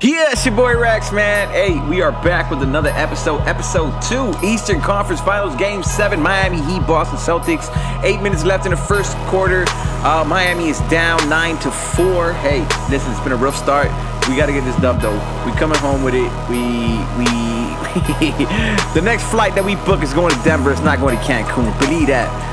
Yeah, it's your boy Rex, man. Hey, we are back with another episode 2, Eastern Conference Finals, Game 7, Miami Heat, Boston Celtics. 8 minutes left in the first quarter. Miami is down 9-4. Hey, listen, it's been a rough start. We got to get this dub, though. We coming home with it. The next flight that we book is going to Denver. It's not going to Cancun. Believe that.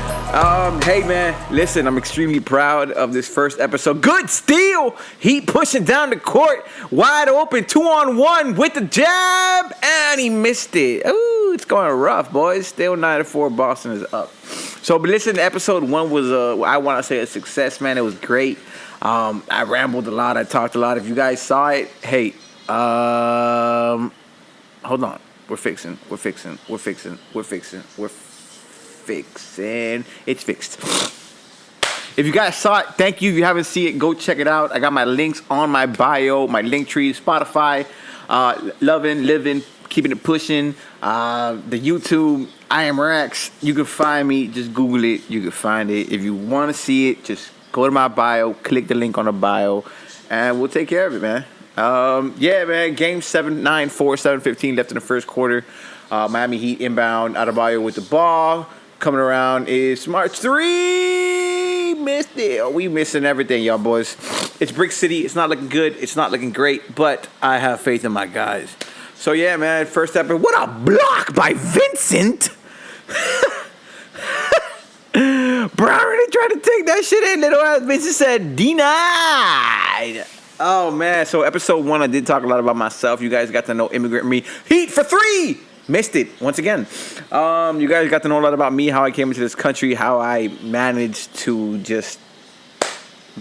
Hey man, listen, I'm extremely proud of this first episode. Good steal! Heat pushing down the court, wide open, 2-on-1 with the jab, and he missed it. Ooh, it's going rough, boys. Still 9-4, Boston is up. So, but listen, episode 1 was, I want to say a success, man. It was great. I rambled a lot, I talked a lot. If you guys saw it, hey, hold on. We're fixing. It's fixed. If you guys saw it, thank you. If you haven't seen it, go check it out. I got my links on my bio, my link tree, Spotify, loving, living, keeping it pushing. The YouTube, I am Rex. You can find me. Just Google it. You can find it. If you want to see it, just go to my bio, click the link on the bio, and we'll take care of it, man. Yeah, man. Game 7, 9-4, 7:15 left in the first quarter. Miami Heat inbound, Adebayo with the ball. Coming around is Smart 3. Missed it. Oh, we missing everything, y'all boys. It's Brick City. It's not looking good. It's not looking great, but I have faith in my guys. So, yeah, man, first episode. What a block by Vincent. Brown really tried to take that shit in. Little ass Vincent said, denied. Oh, man. So, episode 1, I did talk a lot about myself. You guys got to know Immigrant Me. Heat for 3. Missed it once again. You guys got to know a lot about me, how I came into this country, how I managed to just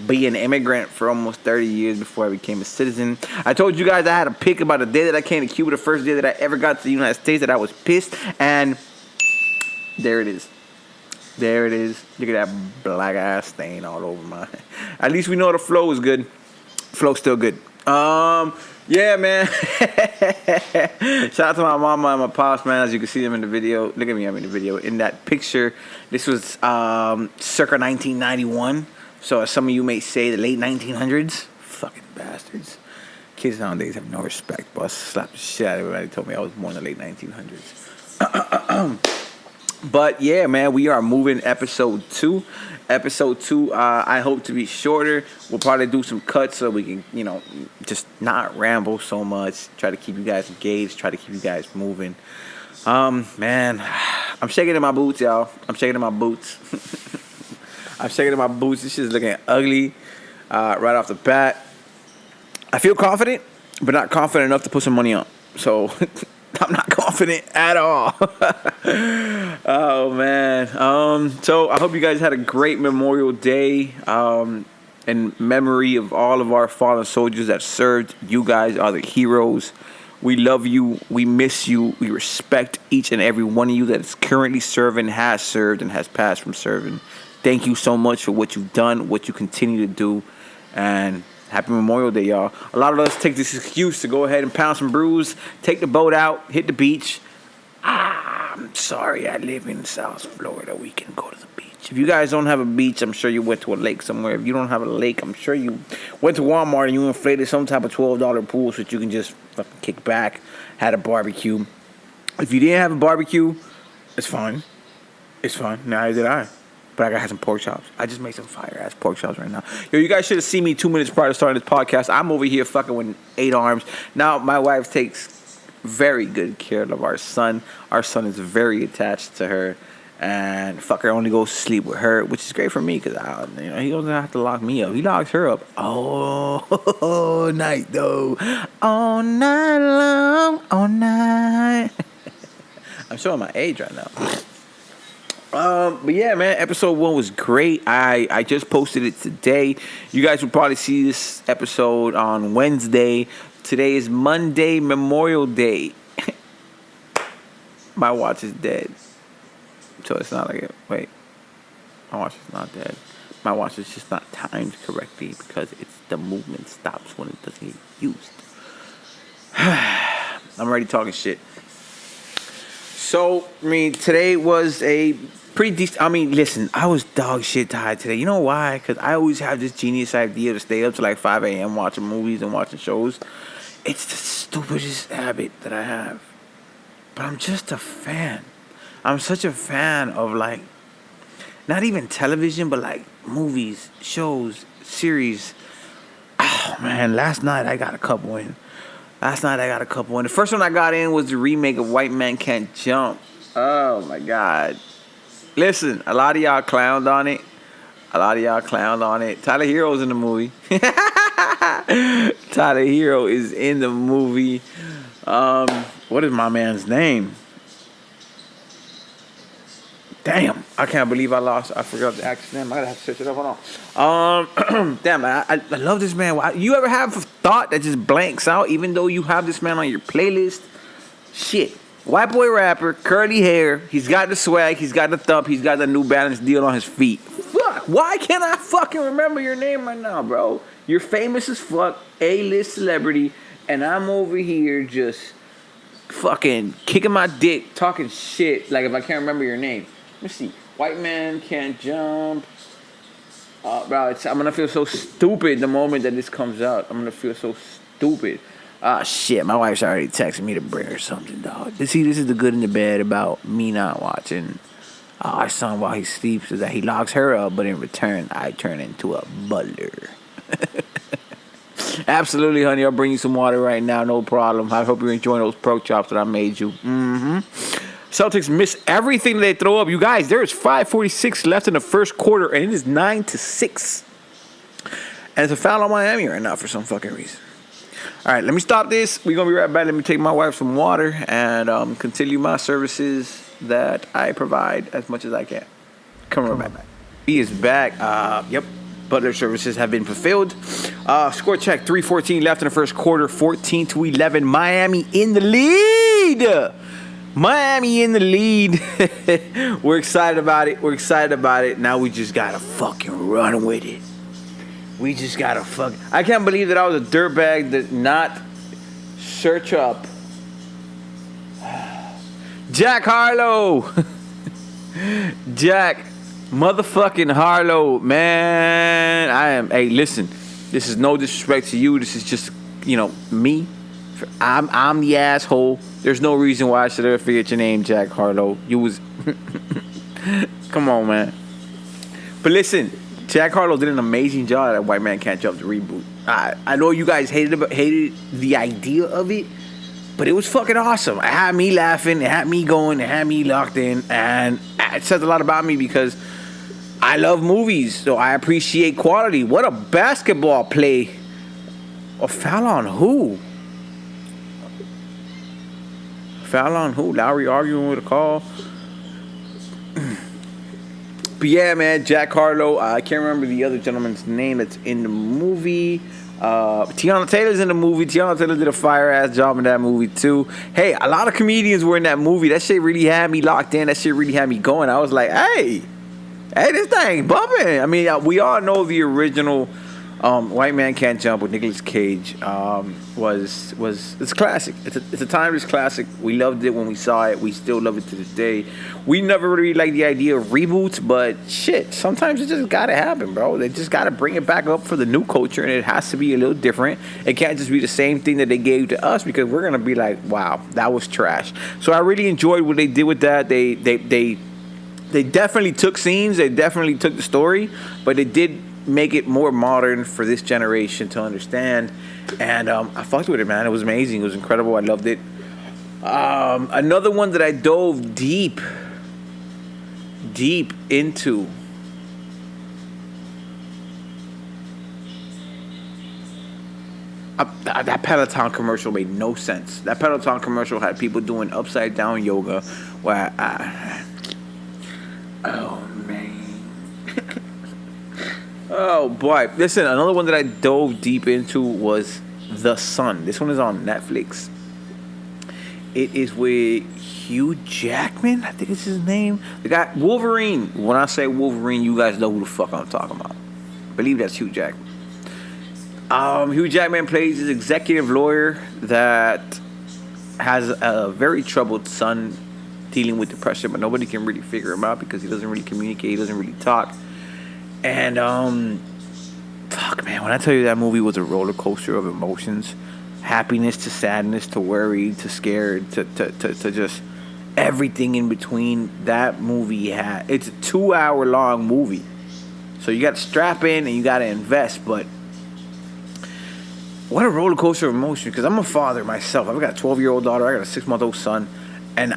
be an immigrant for almost 30 years before I became a citizen. I told you guys I had a pick about the day that I came to Cuba, the first day that I ever got to the United States, that I was pissed, and there it is. There it is. Look at that black ass stain all over my. At least we know the flow is good. Flow's still good. Yeah, man. Shout out to my mama and my pops, man. As you can see them in the video. Look at me, I'm in the video. In that picture, this was circa 1991. So as some of you may say, the late 1900s. Fucking bastards. Kids nowadays have no respect, boss. Slap the shit out of everybody. Told me I was born in the late 1900s. But yeah, man, we are moving episode 2. Episode 2, I hope to be shorter. We'll probably do some cuts so we can, just not ramble so much. Try to keep you guys engaged. Try to keep you guys moving. Man, I'm shaking in my boots, y'all. I'm shaking in my boots. I'm shaking in my boots. This shit's looking ugly right off the bat. I feel confident, but not confident enough to put some money on. So I'm not confident at all. Oh, man. So I hope you guys had a great Memorial Day in memory of all of our fallen soldiers that served. You guys are the heroes. We love you. We miss you. We respect each and every one of you that is currently serving, has served, and has passed from serving. Thank you so much for what you've done, what you continue to do, and happy Memorial Day, y'all. A lot of us take this excuse to go ahead and pound some brews, take the boat out, hit the beach. I'm sorry, I live in South Florida. We can go to the beach. If you guys don't have a beach, I'm sure you went to a lake somewhere. If you don't have a lake, I'm sure you went to Walmart and you inflated some type of $12 pool so that you can just fucking kick back, had a barbecue. If you didn't have a barbecue, it's fine. It's fine. Neither did I. But I gotta have some pork chops. I just made some fire-ass pork chops right now. Yo, you guys should have seen me 2 minutes prior to starting this podcast. I'm over here fucking with 8 arms. Now, my wife takes very good care of our son. Our son is very attached to her. And fucker only goes to sleep with her, which is great for me because he doesn't have to lock me up. He locks her up all night, though. All night long, all night. I'm showing my age right now. But yeah, man, episode 1 was great. I just posted it today. You guys will probably see this episode on Wednesday. Today is Monday, Memorial Day. My watch is dead. So it's not like it. Wait. My watch is not dead. My watch is just not timed correctly because the movement stops when it doesn't get used. I'm already talking shit. So, today was a pretty decent. Listen, I was dog shit tired today. You know why? Because I always have this genius idea to stay up to like 5 a.m. watching movies and watching shows. It's the stupidest habit that I have. But I'm just a fan. I'm such a fan of, like, not even television, but like movies, shows, series. Oh man, last night I got a couple in. The first one I got in was the remake of White Man Can't Jump. Oh my God. Listen, a lot of y'all clowned on it. Tyler Hero's in the movie. Tyler Hero is in the movie. What is my man's name? Damn, I can't believe I forgot the actor's name. I gotta have to search it up. Hold on. Damn, I love this man. You ever have a thought that just blanks out, even though you have this man on your playlist? Shit. White boy rapper, curly hair. He's got the swag. He's got the thump. He's got the New Balance deal on his feet. Fuck. Why can't I fucking remember your name right now, bro? You're famous as fuck, A-list celebrity, and I'm over here just fucking kicking my dick, talking shit, like if I can't remember your name. Let me see. White Man Can't Jump. Bro, I'm going to feel so stupid the moment that this comes out. I'm going to feel so stupid. Shit. My wife's already texting me to bring her something, dog. See, this is the good and the bad about me not watching our son while he sleeps, is that he locks her up, but in return, I turn into a butler. Absolutely, honey. I'll bring you some water right now. No problem. I hope you're enjoying those pork chops that I made you. Celtics miss everything they throw up. You guys, there's 5:46 left in the first quarter, and it is 9-6. And it's a foul on Miami right now for some fucking reason. All right, let me stop this. We're going to be right back. Let me take my wife some water and continue my services that I provide as much as I can. Come right back. He is back. Yep. Butler services have been fulfilled. Score check, 3:14 left in the first quarter, 14-11. Miami in the lead. We're excited about it. Now we just got to fucking run with it. I can't believe that I was a dirtbag that not search up Jack Harlow. Jack motherfucking Harlow, man. Hey, listen, this is no disrespect to you. This is just, me. I'm the asshole. There's no reason why I should ever forget your name, Jack Harlow. You was... Come on, man. But listen, Jack Harlow did an amazing job at White Man Can't Jump, the reboot. I know you guys hated the idea of it, but it was fucking awesome. It had me laughing. It had me going. It had me locked in. And it says a lot about me because I love movies, so I appreciate quality. What a basketball play. A foul on who? Lowry arguing with a call. But yeah, man, Jack Harlow. I can't remember the other gentleman's name that's in the movie. Tiana Taylor's in the movie. Tiana Taylor did a fire-ass job in that movie, too. Hey, a lot of comedians were in that movie. That shit really had me locked in. That shit really had me going. I was like, hey, this thing bumping. I mean, we all know the original White Man Can't Jump with Nicolas Cage it's classic. It's a timeless classic. We loved it when we saw it. We still love it to this day. We never really liked the idea of reboots, but shit, sometimes it just gotta happen, bro. They just gotta bring it back up for the new culture, and it has to be a little different. It can't just be the same thing that they gave to us, because we're gonna be like, wow, that was trash. So I really enjoyed what they did with that. They definitely took scenes. They definitely took the story, but they did make it more modern for this generation to understand. And I fucked with it, man. It was amazing. It was incredible. I loved it. Another one that I dove deep into. That Peloton commercial made no sense. That Peloton commercial had people doing upside down yoga where oh man. Oh boy. Listen, another one that I dove deep into was The Sun. This one is on Netflix. It is with Hugh Jackman, I think it's his name. The guy, Wolverine. When I say Wolverine, you guys know who the fuck I'm talking about. I believe that's Hugh Jackman. Hugh Jackman plays his executive lawyer that has a very troubled son dealing with depression, but nobody can really figure him out because he doesn't really communicate, he doesn't really talk. And fuck, man, when I tell you that movie was a roller coaster of emotions, happiness to sadness to worry to scared to just everything in between. That movie it's a 2-hour long movie, so you got to strap in and you got to invest. But what a roller coaster of emotion, because I'm a father myself. I've got a 12-year-old daughter, I got a 6-month-old son, and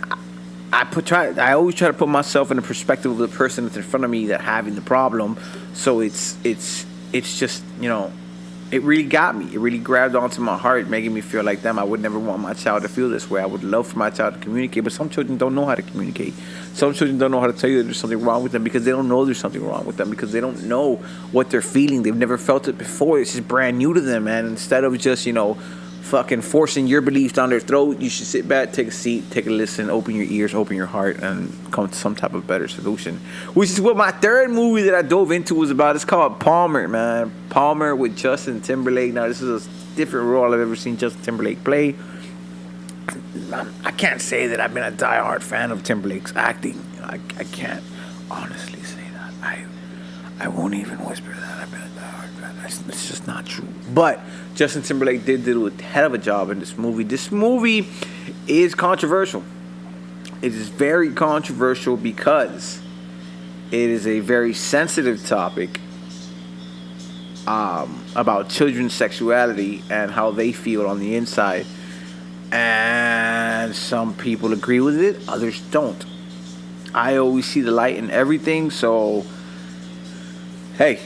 I always try to put myself in the perspective of the person that's in front of me that having the problem. So it's just, it really got me. It really grabbed onto my heart, making me feel like them. I would never want my child to feel this way. I would love for my child to communicate, but some children don't know how to communicate. Some children don't know how to tell you that there's something wrong with them because they don't know there's something wrong with them, because they don't know what they're feeling. They've never felt it before. It's just brand new to them, man. Instead of just, fucking forcing your beliefs down their throat, you should sit back, take a seat, take a listen, open your ears, open your heart, and come to some type of better solution. Which is what my third movie that I dove into was about. It's called Palmer, man. Palmer with Justin Timberlake. Now, this is a different role I've ever seen Justin Timberlake play. I can't say that I've been a diehard fan of Timberlake's acting. I can't honestly say that. I won't even whisper that I've been a diehard fan. It's just not true. But Justin Timberlake did do a hell of a job in this movie. This movie is controversial. It is very controversial because it is a very sensitive topic about children's sexuality and how they feel on the inside. And some people agree with it, others don't. I always see the light in everything, so hey,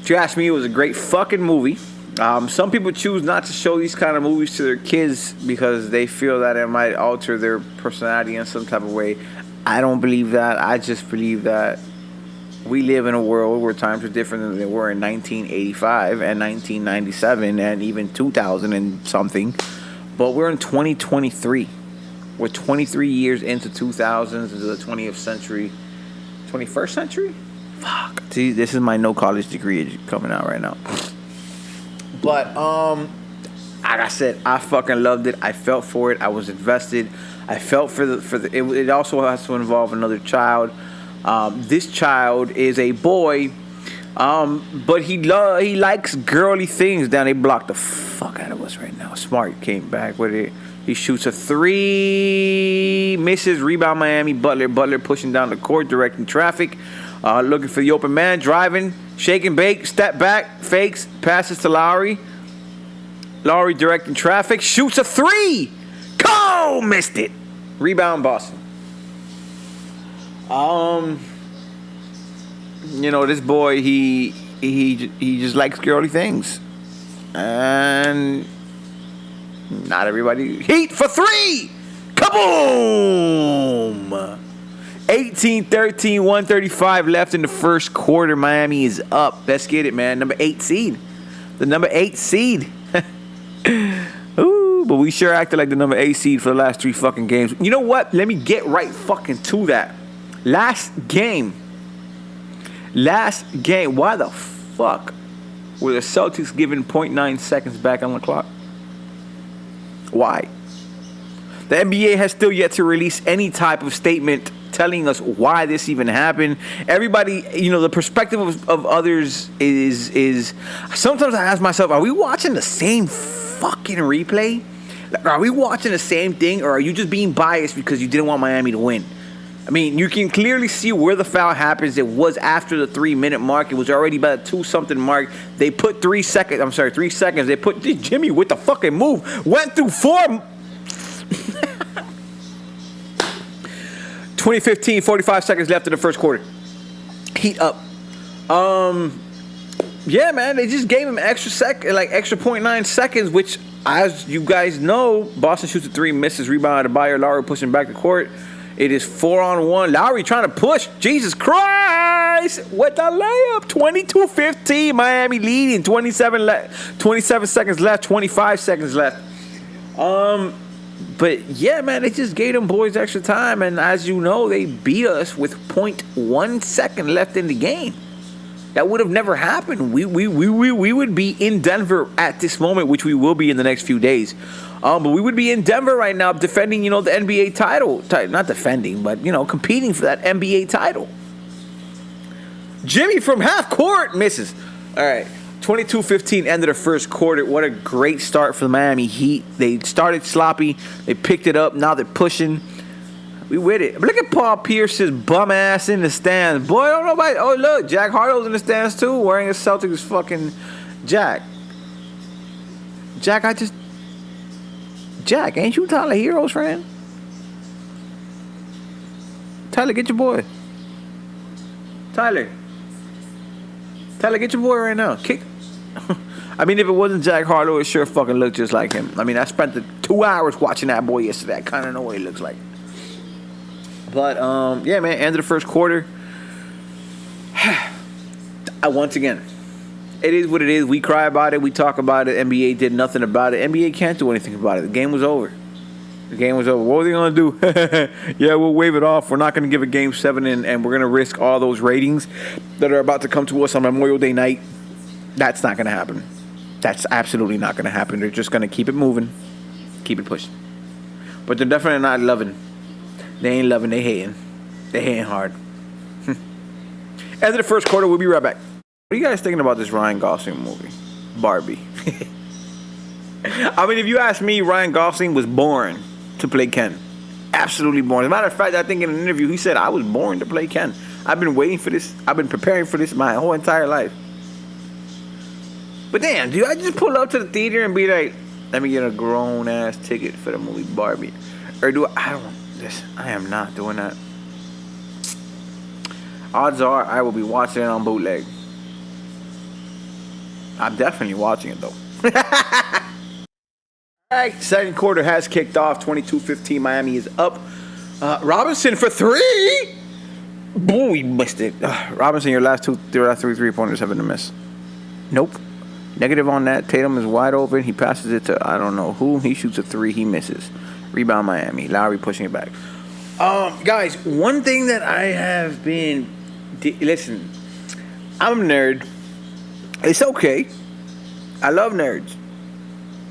if you ask me, it was a great fucking movie. Some people choose not to show these kind of movies to their kids because they feel that it might alter their personality in some type of way. I don't believe that. I just believe that we live in a world where times are different than they were in 1985 and 1997 and even 2000 and something. But we're in 2023. We're 23 years into 2000s, into the 20th century. 21st century? Fuck. See, this is my no college degree coming out right now. But, like I said, I fucking loved it. I felt for it. I was invested. I felt for the. It also has to involve another child. This child is a boy, but he likes girly things. Down, they blocked the fuck out of us right now. Smart came back with it. He shoots a 3, misses, rebound Miami. Butler pushing down the court, directing traffic, looking for the open man, driving, shake and bake, step back, fakes, passes to Lowry. Lowry directing traffic, shoots a 3. Cole missed it. Rebound Boston. This boy, he just likes girly things. And not everybody. Heat for 3. Kaboom! 18-13, 135 left in the first quarter. Miami is up. Let's get it, man. Number 8 seed. The number 8 seed. Ooh, but we sure acted like the number 8 seed for the last 3 fucking games. You know what? Let me get right fucking to that. Last game. Why the fuck were the Celtics given 0.9 seconds back on the clock? Why? The NBA has still yet to release any type of statement telling us why this even happened. Everybody, the perspective of others is sometimes I ask myself, are we watching the same fucking replay? Like, are we watching the same thing, or are you just being biased because you didn't want Miami to win? I mean, you can clearly see where the foul happens. It was after the 3-minute mark. It was already about a 2-something mark. They put 3 seconds. They put Jimmy with the fucking move. Went through 4. 2015, 45 seconds left in the first quarter. Heat up. Yeah, man, they just gave him extra 0.9 seconds, which, as you guys know, Boston shoots a 3, misses, rebound to Bayer. Lowry pushing back the court. It is 4-on-1. Lowry trying to push. Jesus Christ! What the layup? 22-15. Miami leading. 27 seconds left. 25 seconds left. But yeah, man, they just gave them boys extra time, and as you know, they beat us with 0.1 second left in the game. That would have never happened. We would be in Denver at this moment, which we will be in the next few days. But we would be in Denver right now defending, the NBA title. Not defending, but, competing for that NBA title. Jimmy from half court misses. All right. 22-15 end of the first quarter. What a great start for the Miami Heat. They started sloppy. They picked it up. Now they're pushing. We with it. Look at Paul Pierce's bum ass in the stands. Boy, don't nobody. Oh, look. Jack Harlow's in the stands, too, wearing a Celtics fucking Jack. Jack, Jack, ain't you Tyler Hero's friend? Tyler, get your boy. Tyler, get your boy right now. Kick. I mean, if it wasn't Jack Harlow, it sure fucking looked just like him. I mean, I spent the 2 hours watching that boy yesterday. I kind of know what he looks like. But, yeah, man, end of the first quarter. Once again, it is what it is. We cry about it. We talk about it. NBA did nothing about it. NBA can't do anything about it. The game was over. What are they going to do? Yeah, we'll wave it off. We're not going to give a Game 7, and we're going to risk all those ratings that are about to come to us on Memorial Day night. That's not going to happen. That's absolutely not going to happen. They're just going to keep it moving, keep it pushing. But they're definitely not loving. They ain't loving, they hating. They hating hard. End of the first quarter, we'll be right back. What are you guys thinking about this Ryan Gosling movie? Barbie. I mean, if you ask me, Ryan Gosling was born to play Ken. Absolutely born. As a matter of fact, I think in an interview, he said, I was born to play Ken. I've been waiting for this. I've been preparing for this my whole entire life. But damn, do I just pull up to the theater and be like, let me get a grown-ass ticket for the movie Barbie? Or do I am not doing that. Odds are I will be watching it on bootleg. I'm definitely watching it, though. All right, second quarter has kicked off. 22-15, Miami is up. Robinson for three. Boom, he missed it. Robinson, your last three 3-pointers have been a miss. Nope. Negative on that. Tatum is wide open. He passes it to I don't know who. He shoots a three. He misses. Rebound Miami. Lowry pushing it back. Guys, one thing that I have been... Listen, I'm a nerd. It's okay. I love nerds.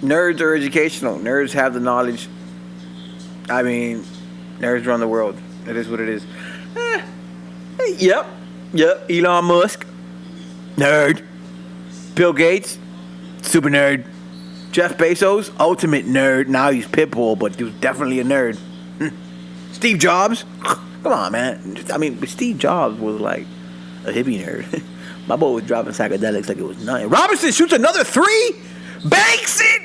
Nerds are educational. Nerds have the knowledge. I mean, nerds run the world. It is what it is. Yep. Elon Musk. Nerd. Bill Gates. Super nerd. Jeff Bezos. Ultimate nerd. Now he's Pitbull, but he was definitely a nerd. Steve Jobs. Come on, man. I mean, Steve Jobs was like a hippie nerd. My boy was dropping psychedelics like it was nothing. Robinson shoots another three. Banks it.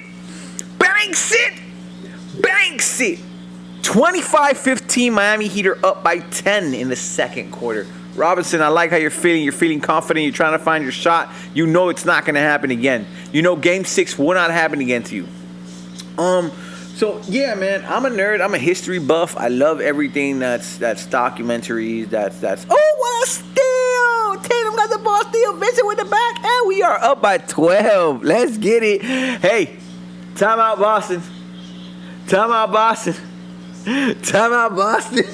25-15, Miami Heat are up by 10 in the second quarter. Robinson, I like how you're feeling. You're feeling confident. You're trying to find your shot. You know it's not going to happen again. You know Game 6 will not happen again to you. So, yeah, man, I'm a nerd. I'm a history buff. I love everything that's documentaries. That's oh, what a steal. Tatum got the ball steal. Vincent with the back. And we are up by 12. Let's get it. Hey, timeout, Boston. Timeout, Boston. Timeout, Boston.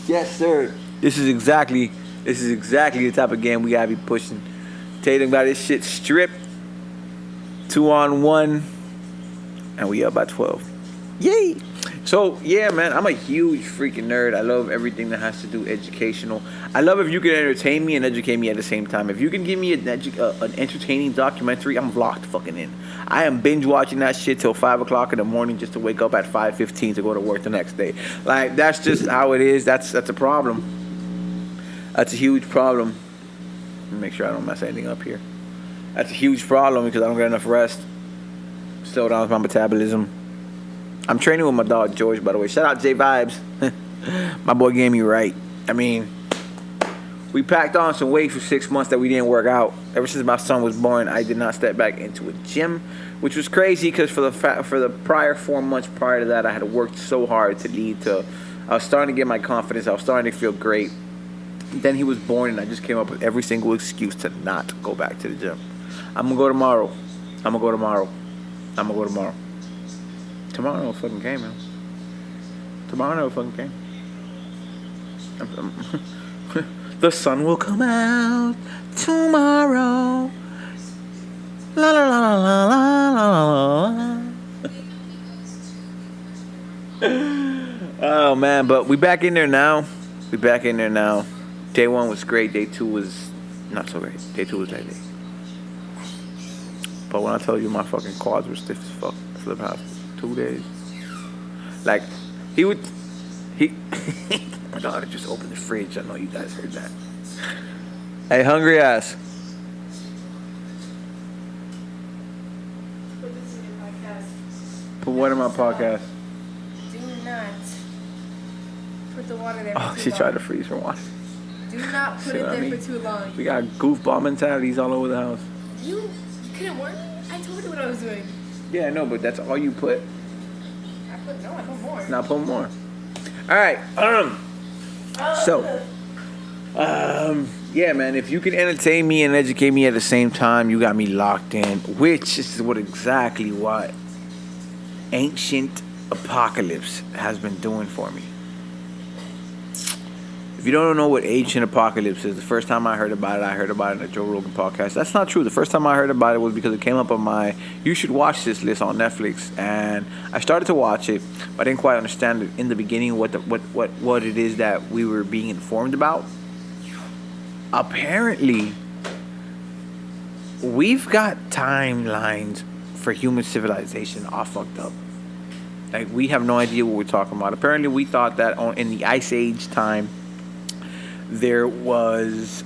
Yes, sir. This is exactly the type of game we gotta be pushing. Tatum got his shit stripped. 2-on-1, and we up by 12. Yay! So yeah, man, I'm a huge freaking nerd. I love everything that has to do educational. I love if you can entertain me and educate me at the same time. If you can give me an entertaining documentary, I'm locked fucking in. I am binge watching that shit till 5 o'clock in the morning just to wake up at 5:15 to go to work the next day. Like, that's just how it is. That's a problem. That's a huge problem. Let me make sure I don't mess anything up here. That's a huge problem because I don't get enough rest. Slow down my metabolism. I'm training with my dog George, by the way. Shout out J Vibes. My boy gave me right. I mean, we packed on some weight for 6 months that we didn't work out. Ever since my son was born, I did not step back into a gym, which was crazy because for the prior 4 months prior to that, I had worked so hard to lead to. I was starting to get my confidence. I was starting to feel great. Then he was born, and I just came up with every single excuse to not go back to the gym. I'm gonna go tomorrow. Tomorrow never fucking came, man. Tomorrow never fucking came. The sun will come out tomorrow. La la la la la la la. Oh man, but we back in there now. Day 1 was great. Day 2 was not so great. Day 2 was that day. But when I told you my fucking quads were stiff as fuck for the past 2 days, like he my daughter just opened the fridge. I know you guys heard that. Hey, hungry ass. Put this in your podcast. Put what in my podcast? Do not put the water there for Oh, too she long. tried to freeze her water. Do not put See it what I there mean? for too long. We got goofball mentalities all over the house. You couldn't work? I told you what I was doing. Yeah, I know, but that's all you put. I put more. Now put more. All right. Yeah, man. If you can entertain me and educate me at the same time, you got me locked in. Which is what Ancient Apocalypse has been doing for me. If you don't know what Ancient Apocalypse is, the first time I heard about it in a Joe Rogan podcast. That's not true. The first time I heard about it was because it came up on my "you should watch this" list on Netflix, and I started to watch it, but I didn't quite understand it in the beginning what it is that we were being informed about. Apparently, we've got timelines for human civilization all fucked up. Like, we have no idea what we're talking about. Apparently, we thought that in the Ice Age time, there was,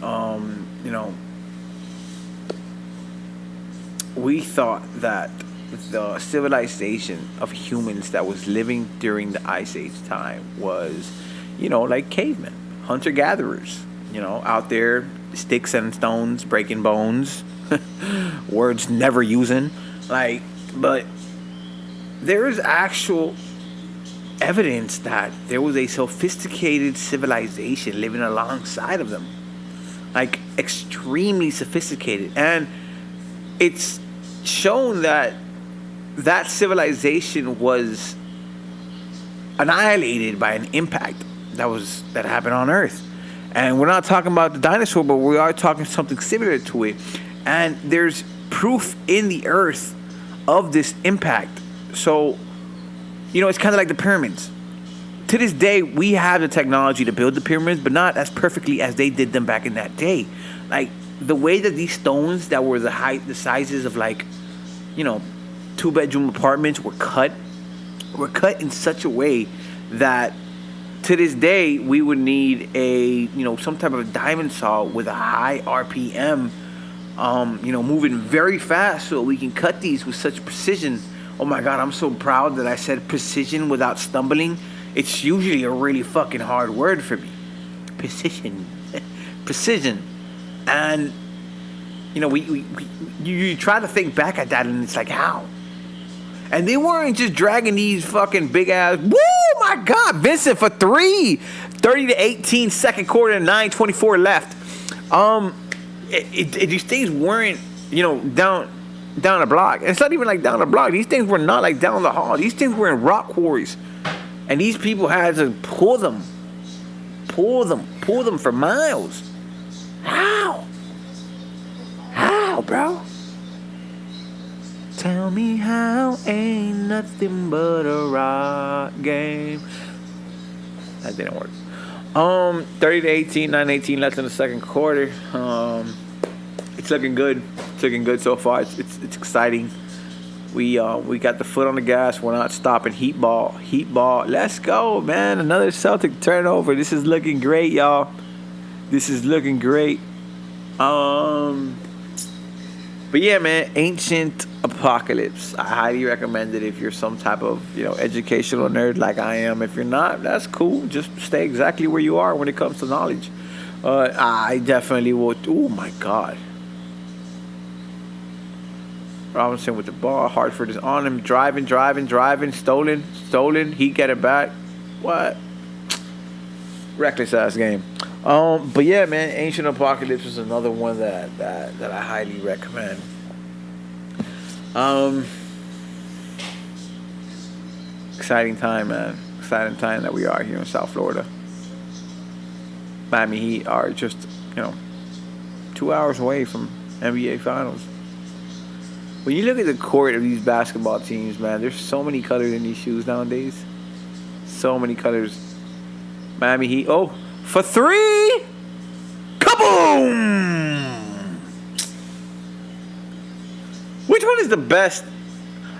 we thought that the civilization of humans that was living during the Ice Age time was, like cavemen, hunter-gatherers, out there, sticks and stones, breaking bones, words never using, but there is actual evidence that there was a sophisticated civilization living alongside of them, like extremely sophisticated, and it's shown that civilization was annihilated by an impact that happened on Earth. And we're not talking about the dinosaur, but we are talking something similar to it, and there's proof in the Earth of this impact. So it's kind of like the pyramids. To this day, we have the technology to build the pyramids, but not as perfectly as they did them back in that day. Like, the way that these stones that were the sizes of, 2-bedroom apartments were cut in such a way that to this day we would need some type of diamond saw with a high RPM, moving very fast so we can cut these with such precision. Oh my God, I'm so proud that I said precision without stumbling. It's usually a really fucking hard word for me. Precision. Precision. And, you try to think back at that and it's like, how? And they weren't just dragging these fucking big ass, woo, my God, Vincent for 3. 30-18, second quarter, 9:24 left. These things weren't, down the block. It's not even like down the block. These things were not like down the hall. These things were in rock quarries. And these people had to pull them for miles. How, bro? Tell me how, ain't nothing but a rock game. That didn't work. 30-18, 9:18 left in the second quarter. It's looking good. It's looking good so far. It's exciting. We got the foot on the gas. We're not stopping. Heat ball. Let's go, man. Another Celtic turnover. This is looking great, y'all. This is looking great. But yeah, man, Ancient Apocalypse. I highly recommend it if you're some type of, educational nerd like I am. If you're not, that's cool. Just stay exactly where you are when it comes to knowledge. I definitely would. Oh my God. Robinson with the ball. Hartford is on him. Driving. Stolen. He get it back. What? Reckless ass game. But yeah, man, Ancient Apocalypse is another one that I highly recommend. Exciting time, man. Exciting time that we are here in South Florida. Miami Heat are just, 2 hours away from NBA Finals. When you look at the court of these basketball teams, man, there's so many colors in these shoes nowadays. So many colors. Miami Heat. Oh, for 3. Kaboom! one is the best.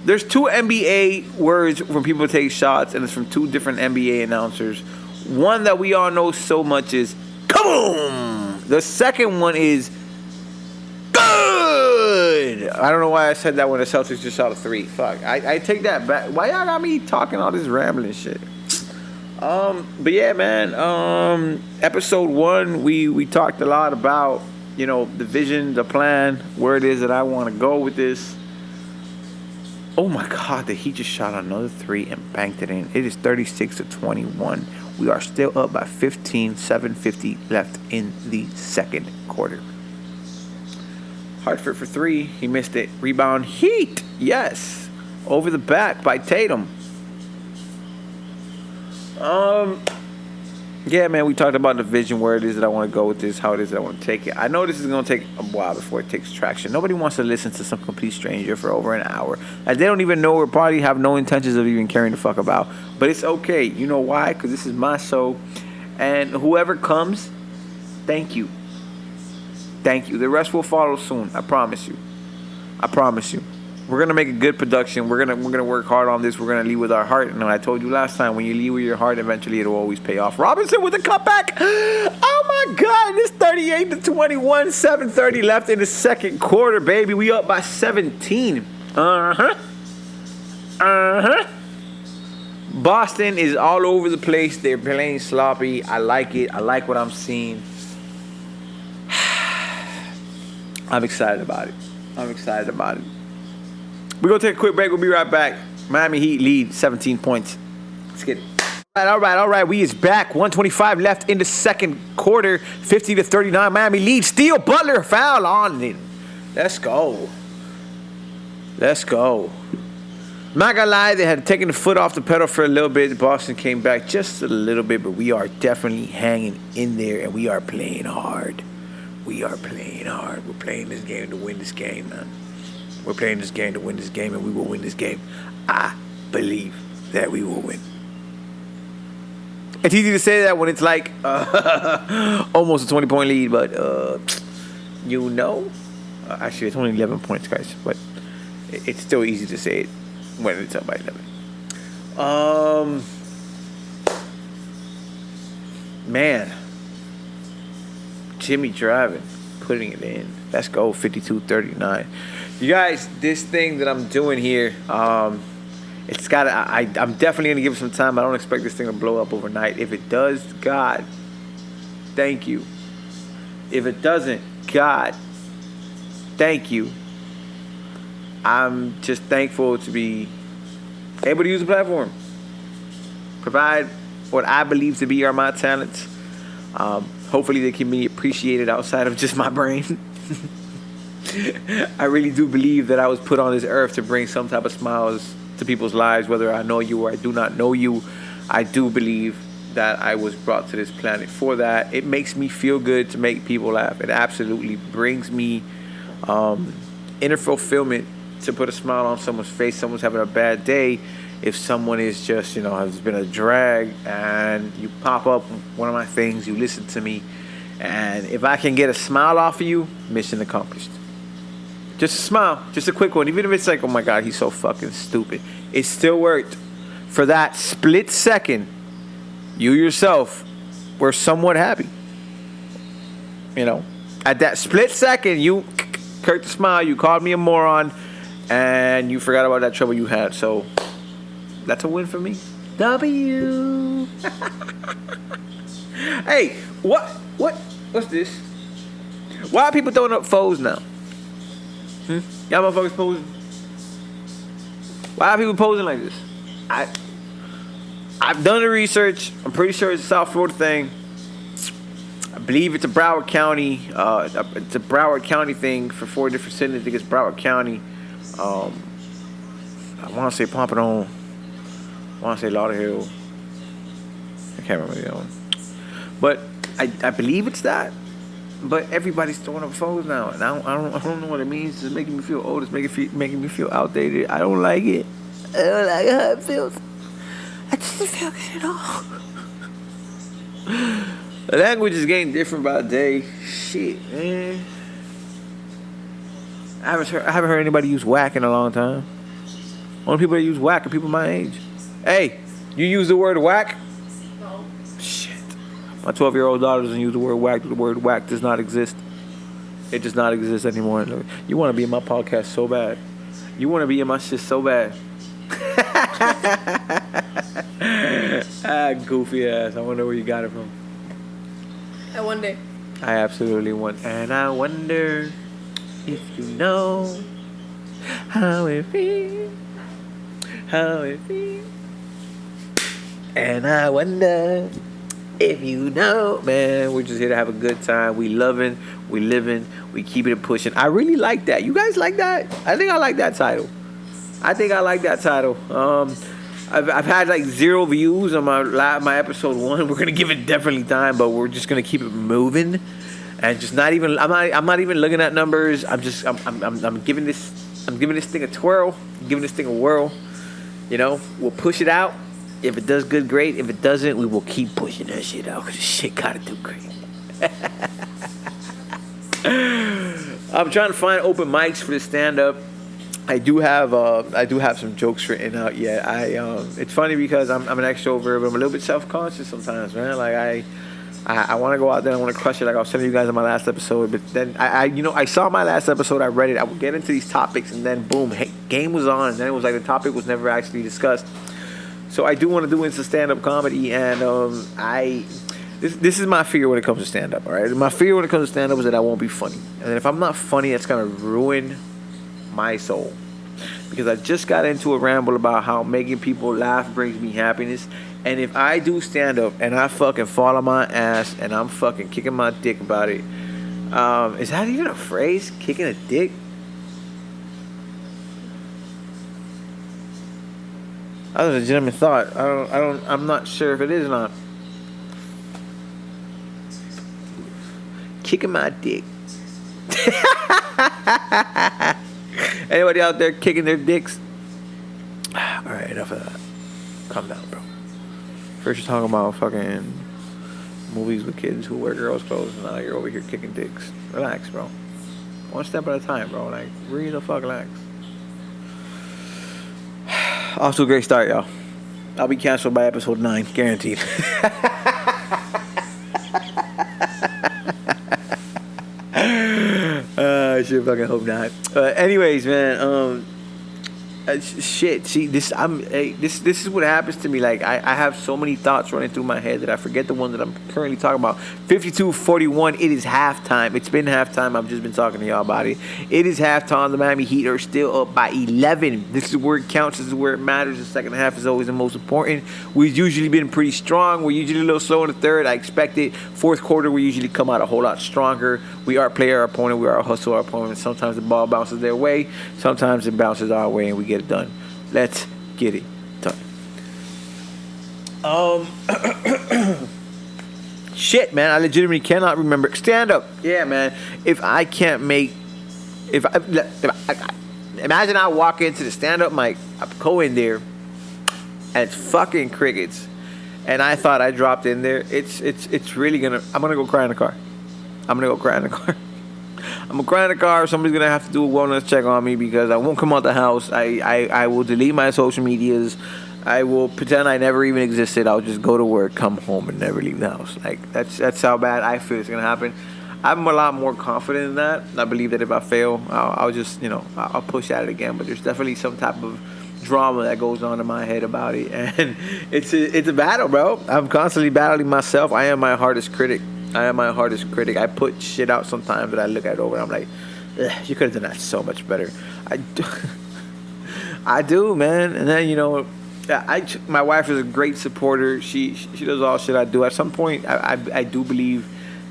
There's two NBA words when people take shots, and it's from two different NBA announcers. One that we all know so much is kaboom. The second one is good. I don't know why I said that when the Celtics just shot a 3. Fuck. I take that back. Why y'all got me talking all this rambling shit? But yeah, man. Episode 1, we talked a lot about, you know, the vision, the plan, where it is that I want to go with this. Oh my God, the Heat just shot another 3 and banked it in. It is 36-21. We are still up by 15, 7:50 left in the second quarter. Hartford for 3. He missed it. Rebound, Heat. Yes. Over the back by Tatum. Yeah, man, we talked about the vision, where it is that I want to go with this, how it is that I want to take it. I know this is going to take a while before it takes traction. Nobody wants to listen to some complete stranger for over an hour. Like, they don't even know, or probably have no intentions of even caring the fuck about. But it's okay. You know why? Because this is my show. And whoever comes, thank you. Thank you. The rest will follow soon. I promise you. I promise you. We're gonna make a good production. We're gonna work hard on this. We're gonna lead with our heart. And I told you last time, when you lead with your heart, eventually it'll always pay off. Robinson with a cutback. Oh my God! It's 38-21. 7:30 left in the second quarter, baby. We up by 17. Boston is all over the place. They're playing sloppy. I like it. I like what I'm seeing. I'm excited about it. I'm excited about it. We're going to take a quick break. We'll be right back. Miami Heat lead 17 points. Let's get it. All right. We is back. 125 left in the second quarter. 50-39. Miami lead. Steal. Butler foul on it. Let's go. Not gonna lie, they had taken the foot off the pedal for a little bit. Boston came back just a little bit, but we are definitely hanging in there, and we are playing hard. We're playing this game to win this game, man. We're playing this game to win this game, and we will win this game. I believe that we will win. It's easy to say that when it's like almost a 20-point lead, but you know. Actually, it's only 11 points, guys, but it's still easy to say it when it's up by 11. Man. Jimmy driving, putting it in. Let's go, 52-39. You guys, this thing that I'm doing here, it's got. I'm definitely gonna give it some time. I don't expect this thing to blow up overnight. If it does, God, thank you. If it doesn't, God, thank you. I'm just thankful to be able to use the platform, provide what I believe to be are my talents. Hopefully they can be appreciated outside of just my brain. I really do believe that I was put on this earth to bring some type of smiles to people's lives, whether I know you or I do not know you. I do believe that I was brought to this planet for that. It makes me feel good to make people laugh. It absolutely brings me inner fulfillment to put a smile on someone's face. Someone's having a bad day. If someone is just, has been a drag, and you pop up one of my things, you listen to me, and if I can get a smile off of you, mission accomplished. Just a smile, just a quick one. Even if it's like, oh my God, he's so fucking stupid. It still worked. For that split second, you yourself were somewhat happy. At that split second, you kirked a smile, you called me a moron, and you forgot about that trouble you had. So that's a win for me. W. Hey, what's this? Why are people throwing up foes now? Y'all motherfuckers posing? Why are people posing like this? I've done the research. I'm pretty sure it's a South Florida thing. I believe it's a Broward County. It's a Broward County thing for 4 different cities. I think it's Broward County. I want to say Pompano. I want to say Lauderhill. I can't remember the other one. But I believe it's that. But everybody's throwing up foes now, and I don't know what it means. It's making me feel old. It's making me feel outdated. I don't like it. I don't like how it feels. I just don't feel good at all. The language is getting different by the day. Shit, man. I haven't heard anybody use whack in a long time. Only people that use whack are people my age. Hey, you use the word whack? No. Shit. My 12-year-old daughter doesn't use the word whack. The word whack does not exist. It does not exist anymore. You want to be in my podcast so bad. You want to be in my shit so bad. Goofy ass. I wonder where you got it from. I wonder. I absolutely want. And I wonder if you know how it feels. How it feels. And I wonder if you know, man, we're just here to have a good time. We loving, we living, we keeping it pushing. I really like that. You guys like that? I think I like that title. I've had like 0 views on my episode 1. We're gonna give it definitely time, but we're just gonna keep it moving, and just not even. I'm not even looking at numbers. I'm giving this thing a twirl. Giving this thing a whirl. You know, we'll push it out. If it does good, great. If it doesn't, we will keep pushing that shit out because the shit gotta do great. I'm trying to find open mics for the stand-up. I do have some jokes written out yet. It's funny because I'm an extrovert, but I'm a little bit self-conscious sometimes, man. Like I want to go out there, I want to crush it. Like I was telling you guys in my last episode, but then I saw my last episode, I read it, I would get into these topics, and then boom, game was on, and then it was like the topic was never actually discussed. So I do want to do into stand-up comedy, and this is my fear when it comes to stand-up. All right, my fear when it comes to stand-up is that I won't be funny, and if I'm not funny, that's gonna ruin my soul. Because I just got into a ramble about how making people laugh brings me happiness. And if I do stand up and I fucking fall on my ass and I'm fucking kicking my dick about it, is that even a phrase? Kicking a dick? That was a legitimate thought. I'm not sure if it is or not. Kicking my dick. Anybody out there kicking their dicks? Alright, enough of that. Calm down, bro. First you're talking about fucking movies with kids who wear girls' clothes, and now you're over here kicking dicks. Relax, bro. One step at a time, bro. Like, really the fuck relax. Off to a great start, y'all. I'll be canceled by episode 9, guaranteed. I sure fucking hope not. Anyways, man. Shit. See, this is what happens to me. Like, I have so many thoughts running through my head that I forget the one that I'm currently talking about. 52-41. It is halftime. It's been halftime. I've just been talking to y'all about it. It is halftime. The Miami Heat are still up by 11. This is where it counts. This is where it matters. The second half is always the most important. We've usually been pretty strong. We're usually a little slow in the third. I expect it. Fourth quarter, we usually come out a whole lot stronger. We outplay our opponent. We hustle our opponent. Sometimes the ball bounces their way. Sometimes it bounces our way, and we get it done. Let's get it done. Shit, man, I legitimately cannot remember. Stand up. Yeah, man. If I imagine I walk into the stand up mic, I go in there, and it's fucking crickets. And I thought I dropped in there. It's really I'm gonna go cry in the car. I'm gonna cry in the car. Somebody's gonna have to do a wellness check on me because I won't come out the house. I will delete my social medias. I will pretend I never even existed. I'll just go to work, come home, and never leave the house. Like that's how bad I feel it's gonna happen. I'm a lot more confident in that. I believe that if I fail, I'll just I'll push at it again. But there's definitely some type of drama that goes on in my head about it, and it's a battle, bro. I'm constantly battling myself. I am my hardest critic. I put shit out sometimes that I look at over and I'm like, you could have done that so much better. I do, man. And then, my wife is a great supporter. She does all shit I do. At some point, I do believe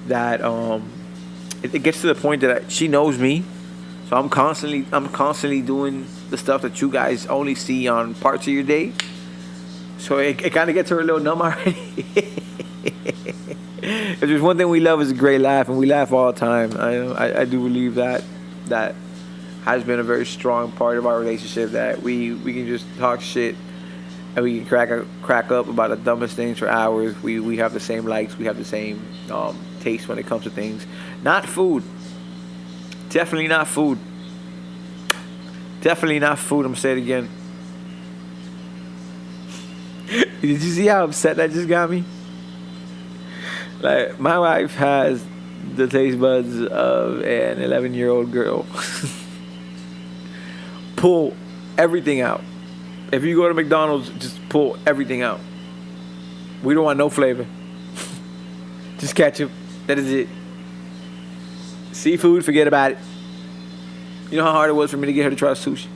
that it gets to the point that she knows me. So I'm constantly doing the stuff that you guys only see on parts of your day. So it kind of gets her a little numb already. If there's one thing we love is a great laugh, and we laugh all the time. I do believe that has been a very strong part of our relationship, that we can just talk shit and we can crack up about the dumbest things for hours. We have the same likes, we have the same taste when it comes to things. Not food. Definitely not food. Definitely not food. I'm gonna say it again. Did you see how upset that just got me? Like, my wife has the taste buds of an 11-year-old girl. Pull everything out. If you go to McDonald's, just pull everything out. We don't want no flavor. Just ketchup. That is it. Seafood, forget about it. You know how hard it was for me to get her to try sushi?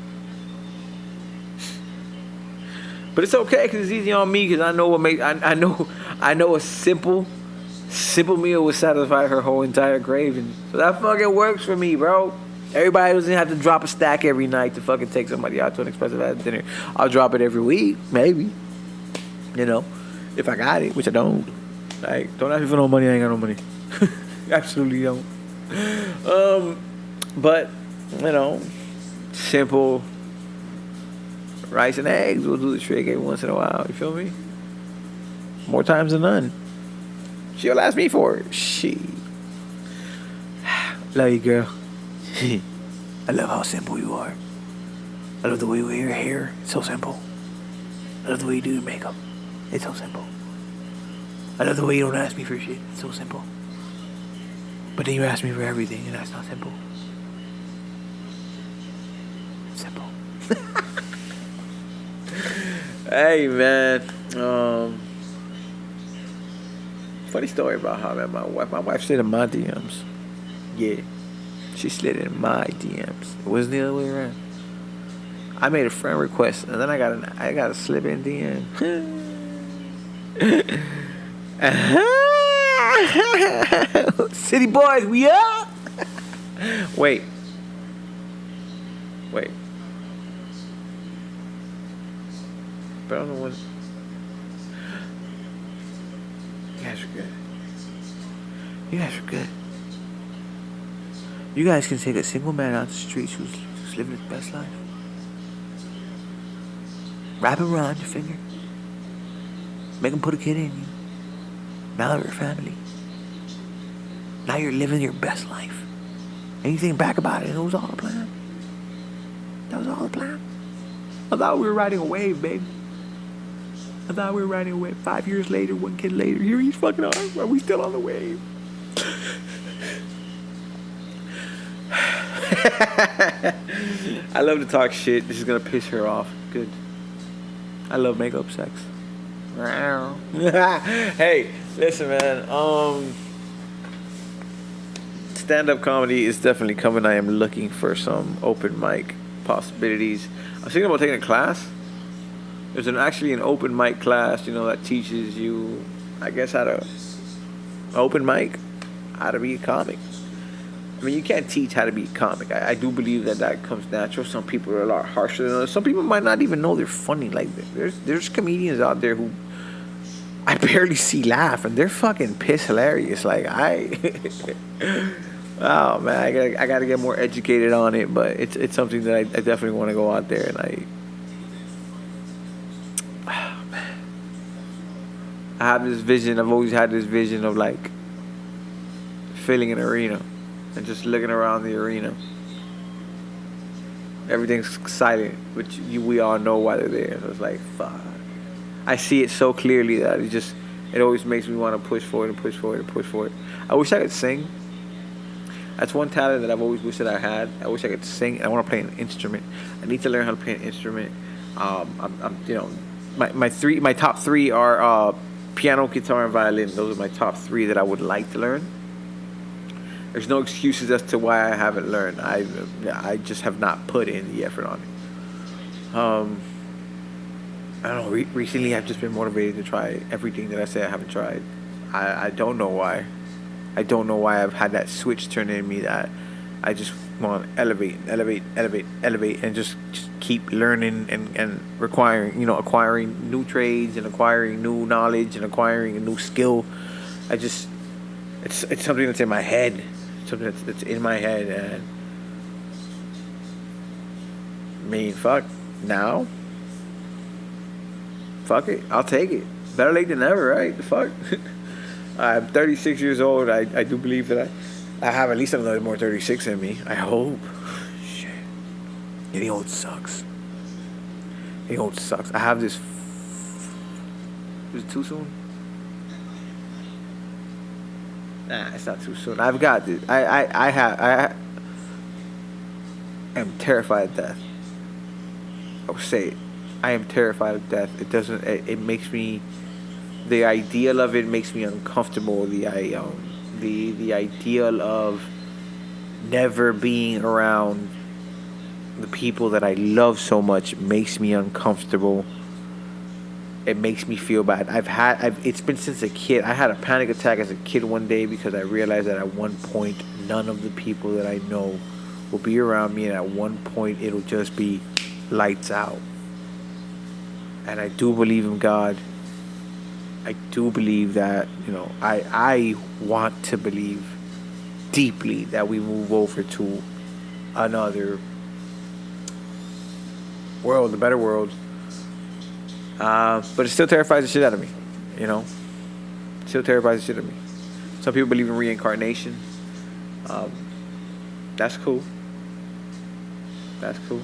But it's okay because it's easy on me because I know what makes I know a simple meal would satisfy her whole entire craving. So that fucking works for me, bro. Everybody doesn't have to drop a stack every night to fucking take somebody out to an expensive ass dinner. I'll drop it every week, maybe. You know, if I got it, which I don't. Like, don't ask me for no money. I ain't got no money. Absolutely don't. But you know, simple rice and eggs will do the trick every once in a while. You feel me? More times than none. She'll ask me for it. She. Love you, girl. I love how simple you are. I love the way you wear your hair. It's so simple. I love the way you do your makeup. It's so simple. I love the way you don't ask me for shit. It's so simple. But then you ask me for everything, and that's not simple. It's simple. Hey, man. Funny story about how I met my wife. My wife slid in my DMs. Yeah. She slid in my DMs. It wasn't the other way around. I made a friend request, and then I got a slip in DM. City boys, we up. Wait. But I don't know when. You guys are good. You guys are good. You guys can take a single man out the streets who's living his best life. Wrap him around your finger. Make him put a kid in you. Now you're a family. Now you're living your best life. And you think back about it, and it was all a plan. That was all a plan. I thought we were riding a wave, baby. I thought we were riding a wave. 5 years later, 1 kid later, here he's fucking on. Are we still on the wave? I love to talk shit. This is gonna piss her off. Good. I love makeup sex. Hey, listen, man. Stand-up comedy is definitely coming. I am looking for some open mic possibilities. I was thinking about taking a class. There's actually an open mic class, you know, that teaches you, I guess, how to open mic, how to be a comic. I mean, you can't teach how to be a comic. I do believe that comes natural. Some people are a lot harsher than others. Some people might not even know they're funny. Like, there's comedians out there who I barely see laugh, and they're fucking piss hilarious. Like, oh man, I gotta get more educated on it. But it's something that I definitely want to go out there and I have this vision. I've always had this vision of like filling an arena. And just looking around the arena. Everything's silent, but we all know why they're there. So it's like, fuck. I see it so clearly that it always makes me want to push forward and push forward and push forward. I wish I could sing. That's one talent that I've always wished that I had. I wish I could sing. I want to play an instrument. I need to learn how to play an instrument. My top three are piano, guitar, and violin. Those are my top three that I would like to learn. There's no excuses as to why I haven't learned. I just have not put in the effort on it. I don't know. Recently, I've just been motivated to try everything that I say I haven't tried. I don't know why. I don't know why I've had that switch turned in me that I just want to elevate, and just keep learning and acquiring new trades and acquiring new knowledge and acquiring a new skill. It's something that's in my head. Something that's in my head, and I mean, fuck, now, fuck it, I'll take it. Better late than never, right? Fuck. I'm 36 years old. I do believe that I have at least another more 36 in me. I hope. Shit. And you know what sucks? You know what sucks? I have this. Is it too soon? Nah, it's not too soon. I've got this. I am terrified of death. I would say it. I am terrified of death. It doesn't. It makes me. The ideal of it makes me uncomfortable. The ideal of never being around the people that I love so much makes me uncomfortable. It makes me feel bad. It's been since a kid. I had a panic attack as a kid one day because I realized that at one point none of the people that I know will be around me, and at one point it'll just be lights out. And I do believe in God. I do believe that, I want to believe deeply that we move over to another world, a better world. But it still terrifies the shit out of me, It still terrifies the shit out of me. Some people believe in reincarnation. That's cool. That's cool.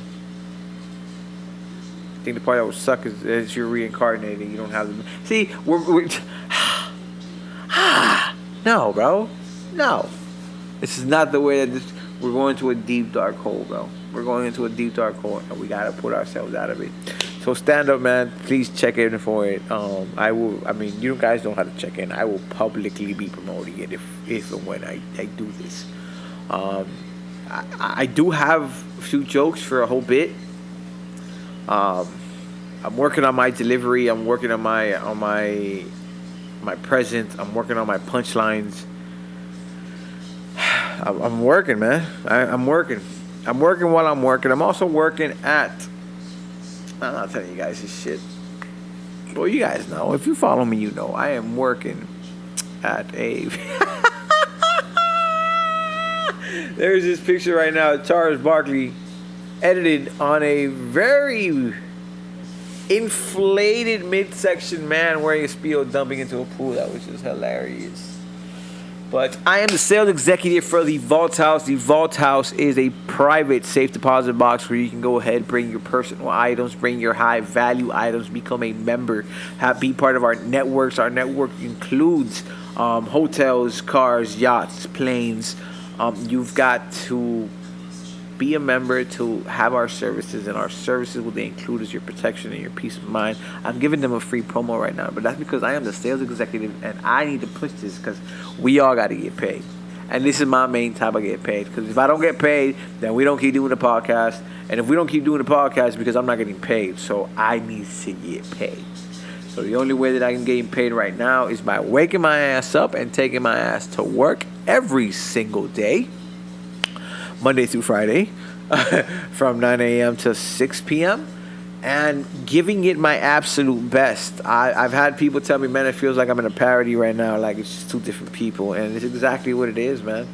I think the part that would suck is you're reincarnating. You don't have the... See, we're no, bro. No. This is not the way that this... We're going to a deep, dark hole, bro. We're going into a deep, dark hole, and we got to put ourselves out of it. So stand up, man. Please check in for it. You guys know how to check in. I will publicly be promoting it if and when I do this. I do have a few jokes for a whole bit. I'm working on my delivery. I'm working on my presence. I'm working on my punchlines. I'm working, man. I'm working. I'm working while I'm working. I'm also working at... I'm not telling you guys this shit. Well, you guys know. If you follow me, you know. I am working at a... There's this picture right now of Charles Barkley edited on a very inflated midsection man wearing a Speedo dumping into a pool. That was just hilarious. But I am the sales executive for the Vault House. The Vault House is a private safe deposit box where you can go ahead, bring your personal items, bring your high value items, become a member, be part of our networks. Our network includes hotels, cars, yachts, planes. You've got to be a member to have our services, and our services, what they include is your protection and your peace of mind. I'm giving them a free promo right now, but that's because I am the sales executive and I need to push this because we all got to get paid. And this is my main time I get paid, because if I don't get paid, then we don't keep doing the podcast. And if we don't keep doing the podcast, because I'm not getting paid, so I need to get paid. So the only way that I can get paid right now is by waking my ass up and taking my ass to work every single day, Monday through Friday, from 9 a.m. to 6 p.m., and giving it my absolute best. I've had people tell me, man, it feels like I'm in a parody right now, like it's just two different people, and it's exactly what it is, man.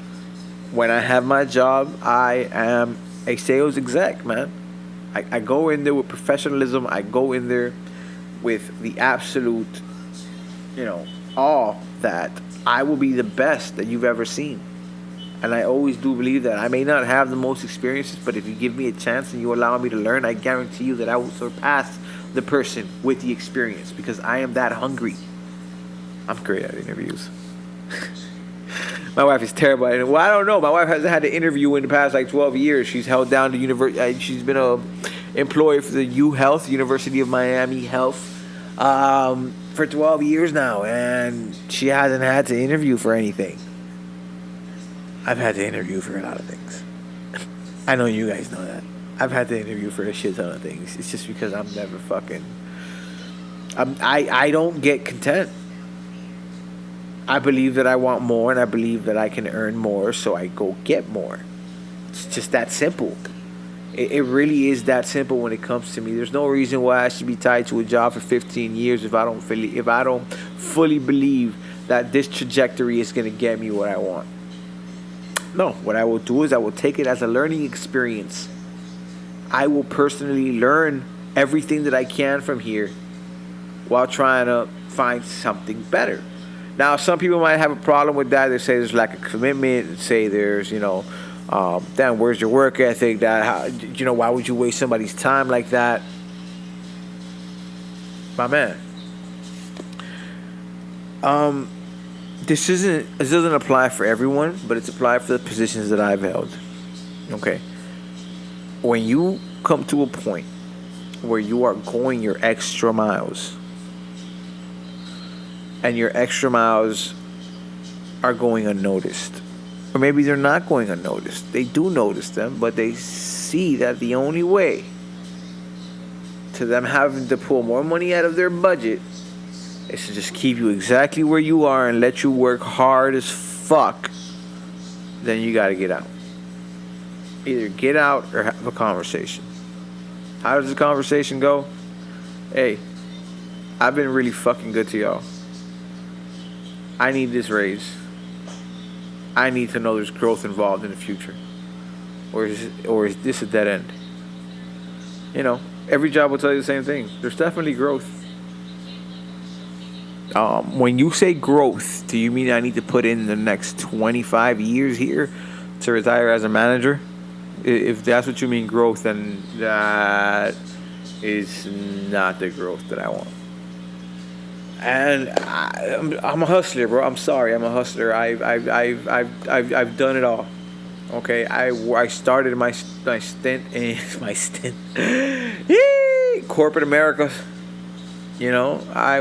When I have my job, I am a sales exec, man. I go in there with professionalism. I go in there with the absolute, awe that I will be the best that you've ever seen. And I always do believe that. I may not have the most experiences, but if you give me a chance and you allow me to learn, I guarantee you that I will surpass the person with the experience, because I am that hungry. I'm great at interviews. My wife is terrible at it. Well, I don't know. My wife hasn't had an interview in the past 12 years. She's held down the university. She's been a employee for the U Health, University of Miami Health, for 12 years now, and she hasn't had to interview for anything. I've had to interview for a lot of things. I know you guys know that. I've had to interview for a shit ton of things. It's just because I'm never fucking... I don't get content. I believe that I want more, and I believe that I can earn more, so I go get more. It's just that simple. It really is that simple when it comes to me. There's no reason why I should be tied to a job for 15 years if I don't fully believe that this trajectory is going to get me what I want. No, what I will do is I will take it as a learning experience. I will personally learn everything that I can from here while trying to find something better. Now, some people might have a problem with that. They say there's lack of commitment. Say there's, Damn, where's your work ethic? Why would you waste somebody's time like that? My man. This doesn't apply for everyone, but it's applied for the positions that I've held. Okay. When you come to a point where you are going your extra miles, and your extra miles are going unnoticed, or maybe they're not going unnoticed. They do notice them, but they see that the only way to them having to pull more money out of their budget is to just keep you exactly where you are and let you work hard as fuck. Then you gotta get out. Either get out or have a conversation. How does the conversation go? Hey, I've been really fucking good to y'all. I need this raise. I need to know there's growth involved in the future. Or is this a dead end? Every job will tell you the same thing. There's definitely growth. When you say growth, do you mean I need to put in the next 25 years here to retire as a manager? If that's what you mean growth, then that is not the growth that I want. And I'm a hustler, bro. I'm sorry, I'm a hustler. I've done it all. Okay, I started my stint in corporate America. I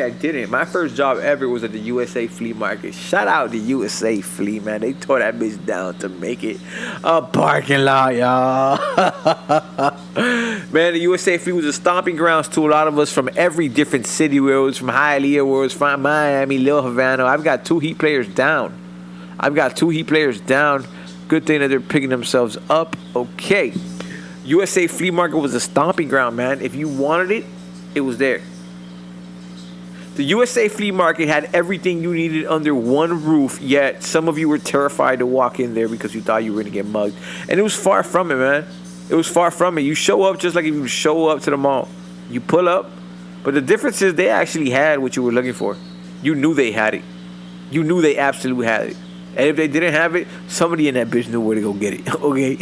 didn't. My first job ever was at the USA Flea Market. Shout out the USA Flea, man. They tore that bitch down to make it a parking lot, y'all. Man, the USA Flea was a stomping grounds to a lot of us from every different city. Where it was from Hialeah, where it was from Miami, Little Havana. I've got 2 Heat players down. Good thing that they're picking themselves up. Okay. USA Flea Market was a stomping ground, man. If you wanted it, it was there. The USA Flea Market had everything you needed under one roof, yet some of you were terrified to walk in there because you thought you were going to get mugged. And it was far from it, man. It was far from it. You show up just like if you show up to the mall. You pull up, but the difference is they actually had what you were looking for. You knew they had it. You knew they absolutely had it. And if they didn't have it, somebody in that bitch knew where to go get it. Okay?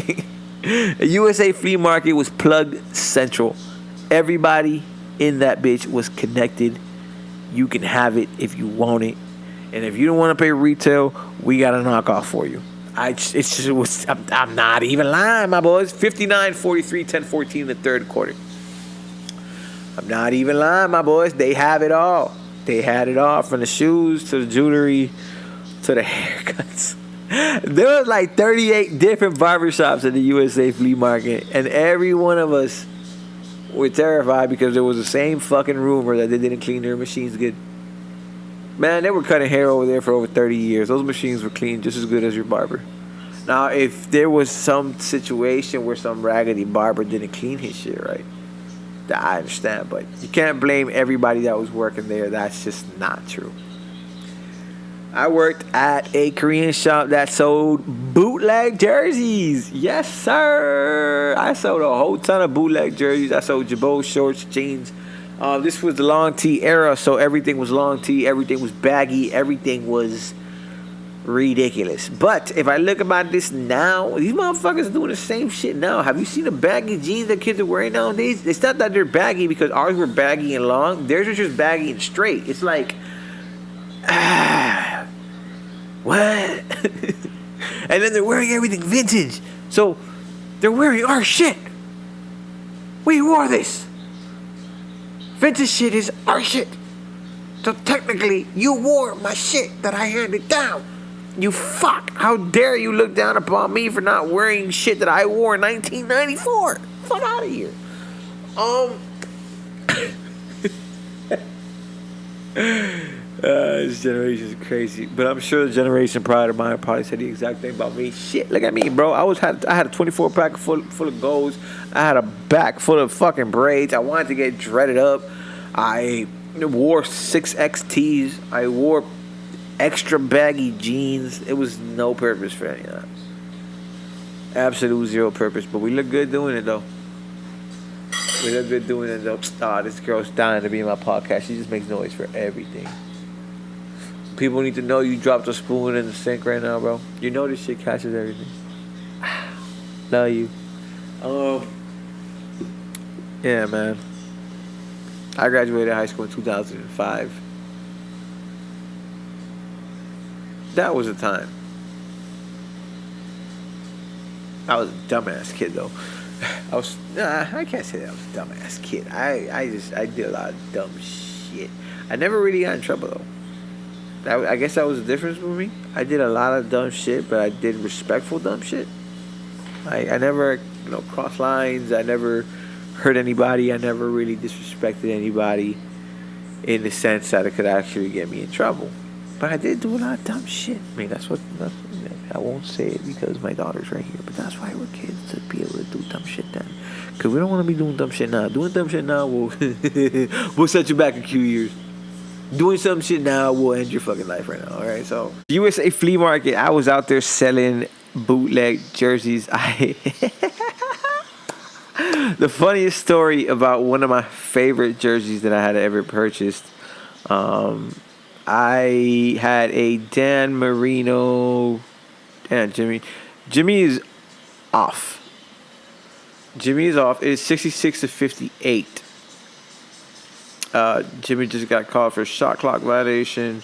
The USA Flea Market was plugged central. Everybody in that bitch was connected. You can have it if you want it, and if you don't want to pay retail, we got a knockoff for you. I'm not even lying, my boys. 59-43, 10-14 in the third quarter. I'm not even lying, my boys. They have it all. They had it all, from the shoes to the jewelry to the haircuts. There was like 38 different barbershops at the USA Flea Market, and every one of us were terrified because there was the same fucking rumor that they didn't clean their machines good. Man, they were cutting hair over there for over 30 years. Those machines were clean just as good as your barber. Now, if there was some situation where some raggedy barber didn't clean his shit right, I understand, but you can't blame everybody that was working there. That's just not true. I worked at a Korean shop that sold bootleg jerseys. Yes, sir. I sold a whole ton of bootleg jerseys. I sold Jabot shorts, jeans. This was the long tee era, so everything was long tee. Everything was baggy. Everything was ridiculous. But if I look about this now, these motherfuckers are doing the same shit now. Have you seen the baggy jeans that kids are wearing nowadays? It's not that they're baggy because ours were baggy and long. Theirs are just baggy and straight. It's like, what? And then they're wearing everything vintage. So they're wearing our shit. We wore this. Vintage shit is our shit. So technically, you wore my shit that I handed down. You fuck. How dare you look down upon me for not wearing shit that I wore in 1994. Fuck out of here. This generation is crazy, but I'm sure the generation prior to mine probably said the exact thing about me. Shit, look at me, bro. I had a 24 pack full of golds. I had a back full of fucking braids. I wanted to get dreaded up. I wore 6X tees. I wore extra baggy jeans. It was no purpose for any of that. Absolute zero purpose. But we look good doing it though. We look good doing it though. This girl's dying to be in my podcast. She just makes noise for everything. People need to know you dropped a spoon in the sink right now, bro. You know this shit catches everything. Love you. Um, yeah, man. I graduated high school in 2005. That was a time. I was a dumbass kid though. I can't say that I was a dumbass kid. I did a lot of dumb shit. I never really got in trouble though. I guess that was the difference with me. I did a lot of dumb shit, but I did respectful dumb shit. I never, crossed lines. I never hurt anybody. I never really disrespected anybody in the sense that it could actually get me in trouble. But I did do a lot of dumb shit. I mean, I won't say it because my daughter's right here, but that's why we're kids, to be able to do dumb shit then. Because we don't want to be doing dumb shit now. Doing dumb shit now will we'll set you back a few years. Doing some shit now will end your fucking life right now, alright? So, USA Flea Market, I was out there selling bootleg jerseys. The funniest story about one of my favorite jerseys that I had ever purchased, I had a Dan Marino. Damn, Jimmy is off. Jimmy is off. It's 66-58. Jimmy just got called for shot clock violation.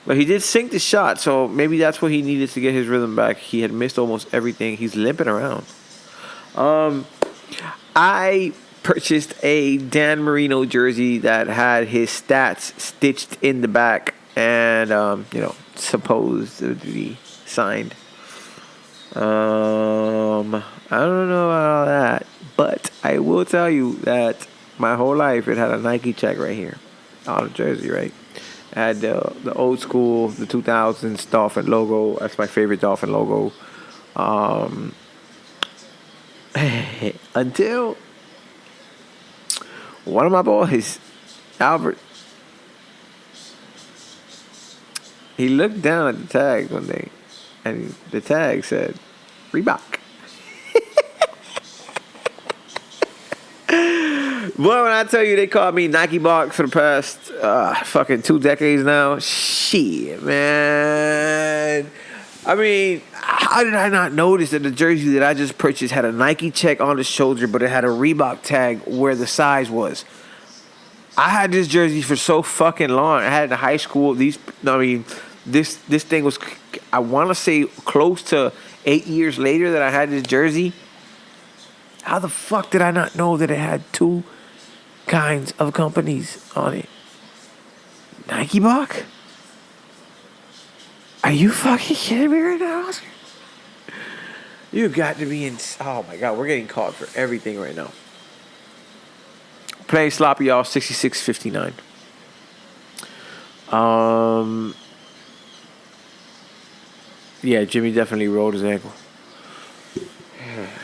But he did sink the shot, so maybe that's what he needed to get his rhythm back. He had missed almost everything. He's limping around. I purchased a Dan Marino jersey that had his stats stitched in the back and, supposedly signed. I don't know about all that, but I will tell you that my whole life it had a Nike check right here on the jersey, right? It had the old school, the 2000s Dolphin logo. That's my favorite Dolphin logo. Until one of my boys, Albert, he looked down at the tag one day, and the tag said, Reebok. Boy, when I tell you they called me Nike Box for the past fucking 2 decades now, shit, man. I mean, how did I not notice that the jersey that I just purchased had a Nike check on the shoulder, but it had a Reebok tag where the size was? I had this jersey for so fucking long. I had it in high school. This thing was, I want to say, close to 8 years later that I had this jersey. How the fuck did I not know that it had 2 kinds of companies on it? Nike Box? Are you fucking kidding me right now, Oscar? You got to be in. Oh my God, we're getting called for everything right now. Playing sloppy, y'all. 66-59. Yeah, Jimmy definitely rolled his ankle.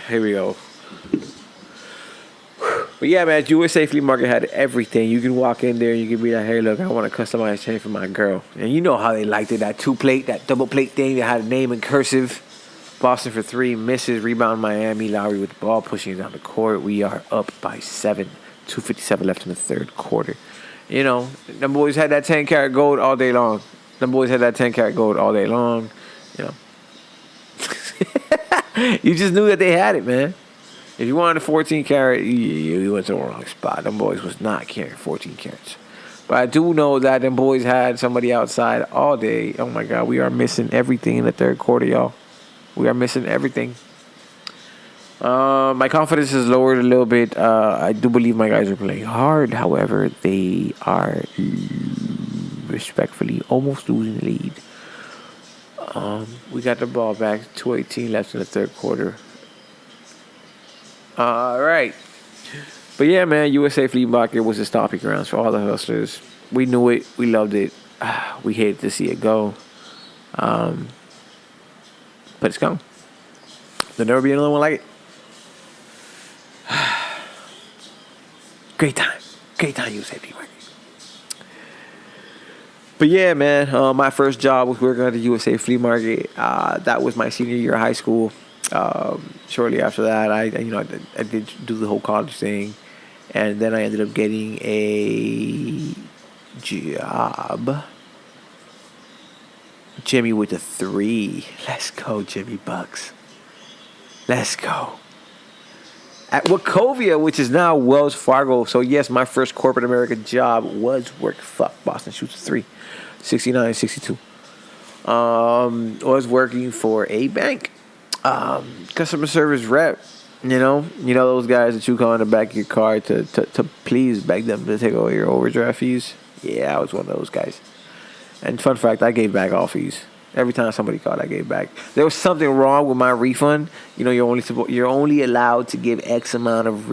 Here we go. But yeah, man, USA Flea Market had everything. You can walk in there and you can be like, hey, look, I want a customized chain for my girl. And you know how they liked it, that 2-plate, that double plate thing that had a name in cursive. Boston for 3, misses, rebound Miami. Lowry with the ball, pushing it down the court. We are up by 7. 2:57 left in the third quarter. You know, them boys had that 10-karat gold all day long. You know. You just knew that they had it, man. If you wanted a 14 karat, you went to the wrong spot. Them boys was not carrying 14 carats. But I do know that them boys had somebody outside all day. Oh my God, we are missing everything in the third quarter, y'all. We are missing everything. My confidence is lowered a little bit. I do believe my guys are playing hard. However, they are respectfully almost losing the lead. We got the ball back. 2:18 left in the third quarter. All right. But yeah, man, USA Flea Market was the stomping grounds for all the hustlers. We knew it. We loved it. We hated to see it go. But it's gone. There'll never be another one like it. Great time, USA Flea Market. But yeah, man, my first job was working at the USA Flea Market. That was my senior year of high school. Shortly after that, I did do the whole college thing, and then I ended up getting a job Jimmy with the 3. Let's go, Jimmy Bucks. Let's go. At Wachovia, which is now Wells Fargo. So, yes, my first corporate America job was Boston Shoots 3. 69, 62. Was working for a bank. Customer service rep. You know those guys that you call in the back of your car to please beg them to take away your overdraft fees? Yeah, I was one of those guys. And fun fact, I gave back all fees. Every time somebody called, I gave back. There was something wrong with my refund. You're only allowed to give X amount of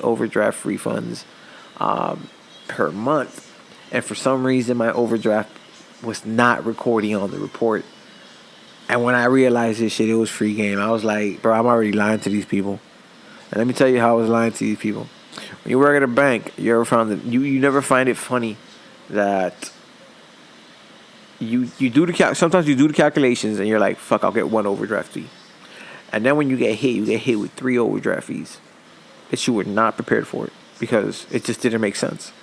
overdraft refunds per month. And for some reason, my overdraft was not recording on the report. And when I realized this shit, it was free game. I was like, bro, I'm already lying to these people. And let me tell you how I was lying to these people. When you work at a bank, you ever found that you never find it funny that you do sometimes you do the calculations and you're like, fuck, I'll get one overdraft fee. And then when you get hit with 3 overdraft fees that you were not prepared for it because it just didn't make sense.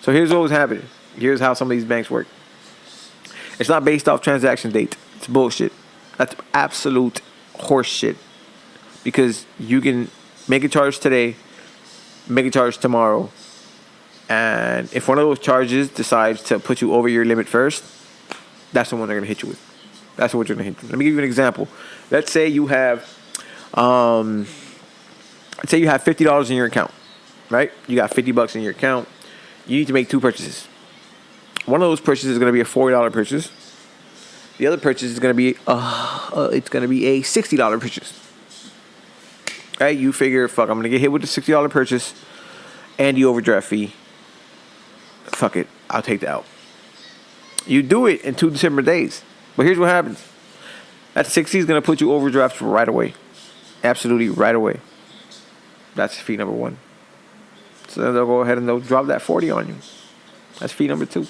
So here's what was happening. Here's how some of these banks work. It's not based off transaction date. It's bullshit. That's absolute horse shit. Because you can make a charge today, make a charge tomorrow, and if one of those charges decides to put you over your limit first, that's the one they're going to hit you with. That's what you're going to hit you with. Let me give you an example. Let's say you have $50 in your account, right? You got $50 in your account. You need to make 2 purchases. One of those purchases is going to be a $40 purchase. The other purchase is going to be a $60 purchase. Right? You figure, fuck, I'm going to get hit with the $60 purchase and the overdraft fee. Fuck it, I'll take that out. You do it in 2 December days. But here's what happens. That 60 is going to put you overdraft right away. Absolutely right away. That's fee number 1. So then they'll go ahead and they'll drop that 40 on you. That's fee number 2.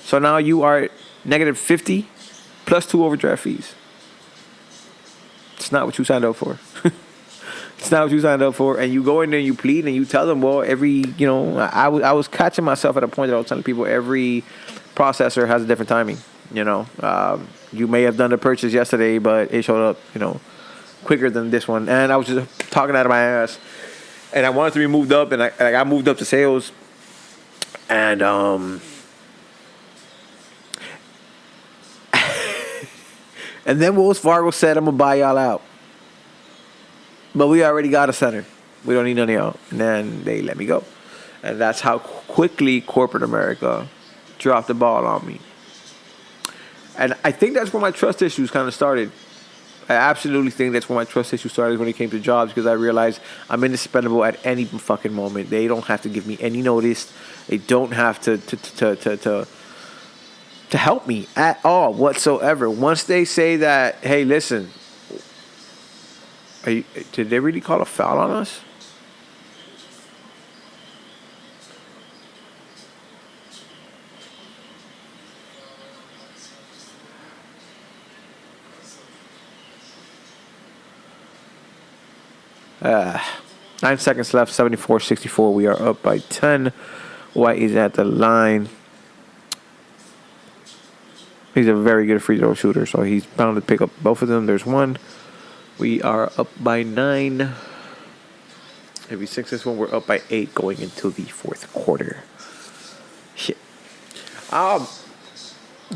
So now you are at negative 50 plus 2 overdraft fees. It's not what you signed up for. It's not what you signed up for. And you go in there and you plead and you tell them, well, I was catching myself at a point that I was telling people every processor has a different timing. You may have done the purchase yesterday, but it showed up, quicker than this one. And I was just talking out of my ass. And I wanted to be moved up, and I moved up to sales. And and then Wells Fargo said, I'm going to buy y'all out. But we already got a center. We don't need none of y'all. And then they let me go. And that's how quickly corporate America dropped the ball on me. And I think that's where my trust issues kind of started. I absolutely think that's where my trust issues started when it came to jobs, because I realized I'm indispensable at any fucking moment. They don't have to give me any notice. They don't have to help me at all whatsoever. Once they say that, hey, listen, did they really call a foul on us? Uh, 9 seconds left, 74-64. We are up by 10. White is at the line. He's a very good free throw shooter, so he's bound to pick up both of them. There's one. We are up by 9. If he sinks this one, we're up by 8 going into the fourth quarter. Shit.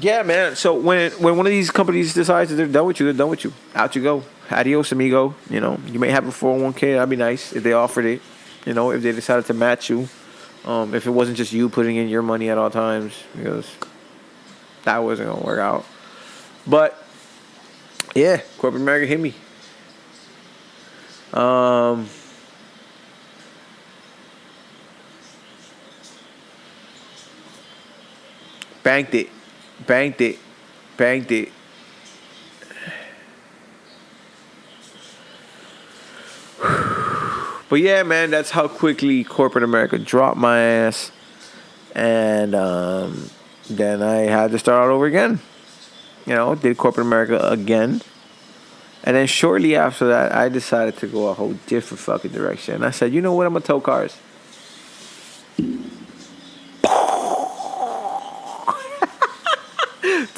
Yeah, man. So when one of these companies decides that they're done with you, they're done with you. Out you go. Adios, amigo. You may have a 401k. That'd be nice if they offered it. If they decided to match you. If it wasn't just you putting in your money at all times, because that wasn't gonna work out. But yeah, corporate America hit me. Banked it. But yeah, man, that's how quickly corporate America dropped my ass. And then I had to start all over again. Did corporate America again. And then shortly after that, I decided to go a whole different fucking direction. And I said, you know what? I'm going to tow cars.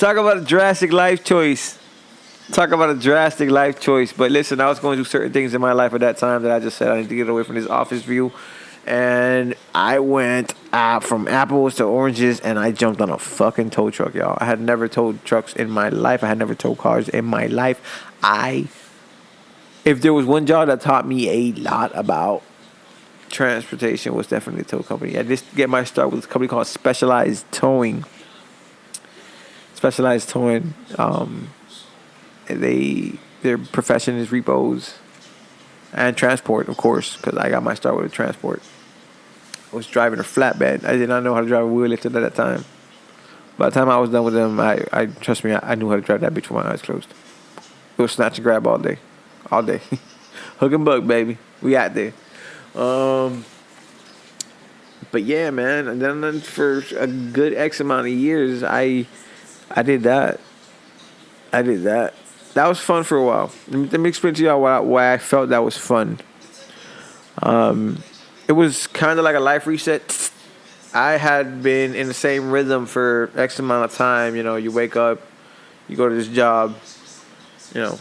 Talk about a drastic life choice. Talk about a drastic life choice. But listen, I was going through certain things in my life at that time that I just said I need to get away from this office view. And I went from apples to oranges, and I jumped on a fucking tow truck, y'all. I had never towed trucks in my life. I had never towed cars in my life. If there was one job that taught me a lot about transportation, was definitely a tow company. I just get my start with a company called Specialized Towing. Specialized Towing. Their profession is repos and transport, of course, because I got my start with transport. I was driving a flatbed. I did not know how to drive a wheel lifter at that time. By the time I was done with them, I trust me, I knew how to drive that bitch with my eyes closed. It was snatch and grab all day. All day. Hook and bug, baby. We out there. But yeah, man. And then for a good X amount of years, I did that. That was fun for a while. Let me explain to y'all why I felt that was fun. It was kind of like a life reset. I had been in the same rhythm for X amount of time. You know, you wake up, you go to this job, you know,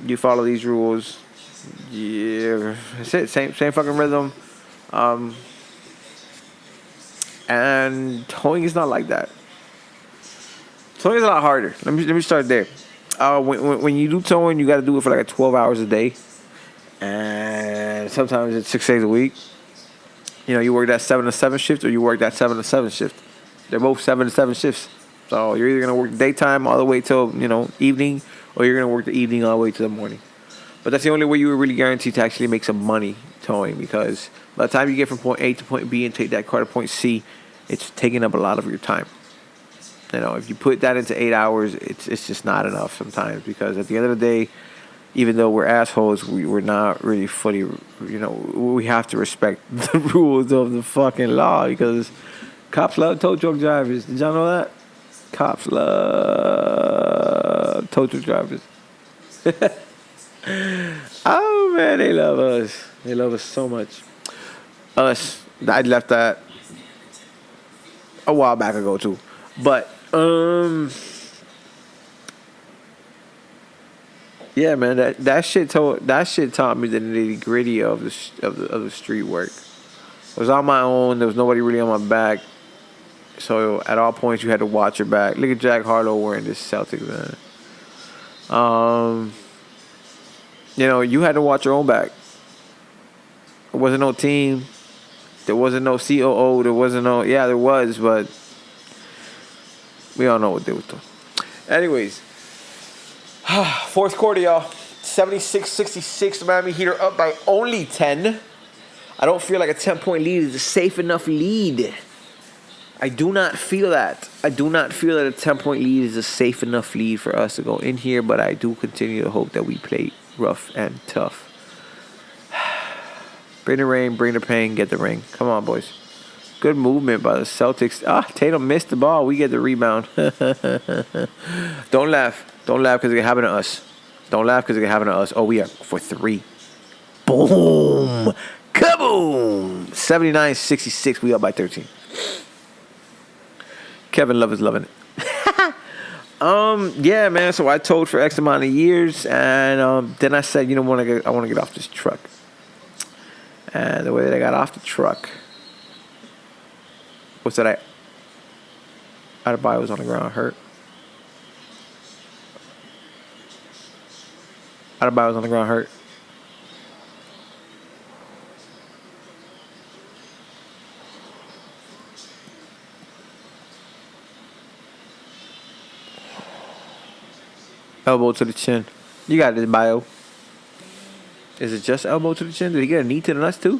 you follow these rules. Yeah, that's it. Same fucking rhythm. And towing is not like that. Towing is a lot harder. Let me start there. When you do towing, you got to do it for like 12 hours a day, and sometimes it's 6 days a week. You know, you work that 7 to 7 shift, or you work that 7 to 7 shift. They're both 7 to 7 shifts. So you're either gonna work daytime all the way till evening, or you're gonna work the evening all the way to the morning. But that's the only way you were really guaranteed to actually make some money towing, because by the time you get from point A to point B and take that car to point C, it's taking up a lot of your time. You know, if you put that into 8 hours, it's just not enough sometimes, because at the end of the day, even though we're assholes, we're not really fully, we have to respect the rules of the fucking law, because cops love tow truck drivers. Did y'all know that? Cops love tow truck drivers. Oh man, they love us. They love us so much. I left that a while back ago too, but yeah, man, that shit taught me the nitty gritty of the street work. I was on my own. There was nobody really on my back, so at all points you had to watch your back. Look at Jack Harlow wearing this Celtics, man. You had to watch your own back. There wasn't no team. There wasn't no COO. There wasn't no... Yeah, there was, but... we all know what they were doing. Anyways. Fourth quarter, y'all. 76-66. Miami Heat are up by only 10. I don't feel like a 10-point lead is a safe enough lead. I do not feel that. I do not feel that a 10-point lead is a safe enough lead for us to go in here, but I do continue to hope that we play rough and tough. Bring the rain, bring the pain, get the ring. Come on, boys. Good movement by the Celtics. Tatum missed the ball. We get the rebound. Don't laugh. Don't laugh because it can happen to us. Don't laugh because it can happen to us. Oh, we are for 3. Boom. Kaboom. 79-66. We up by 13. Kevin Love is loving it. Yeah, man. So I towed for X amount of years, and then I said, I want to get off this truck. And the way that I got off the truck was that Adebayo was on the ground hurt. Adebayo was on the ground hurt. Elbow to the chin. You got this, Bio. Is it just elbow to the chin? Did he get a knee to the nuts too?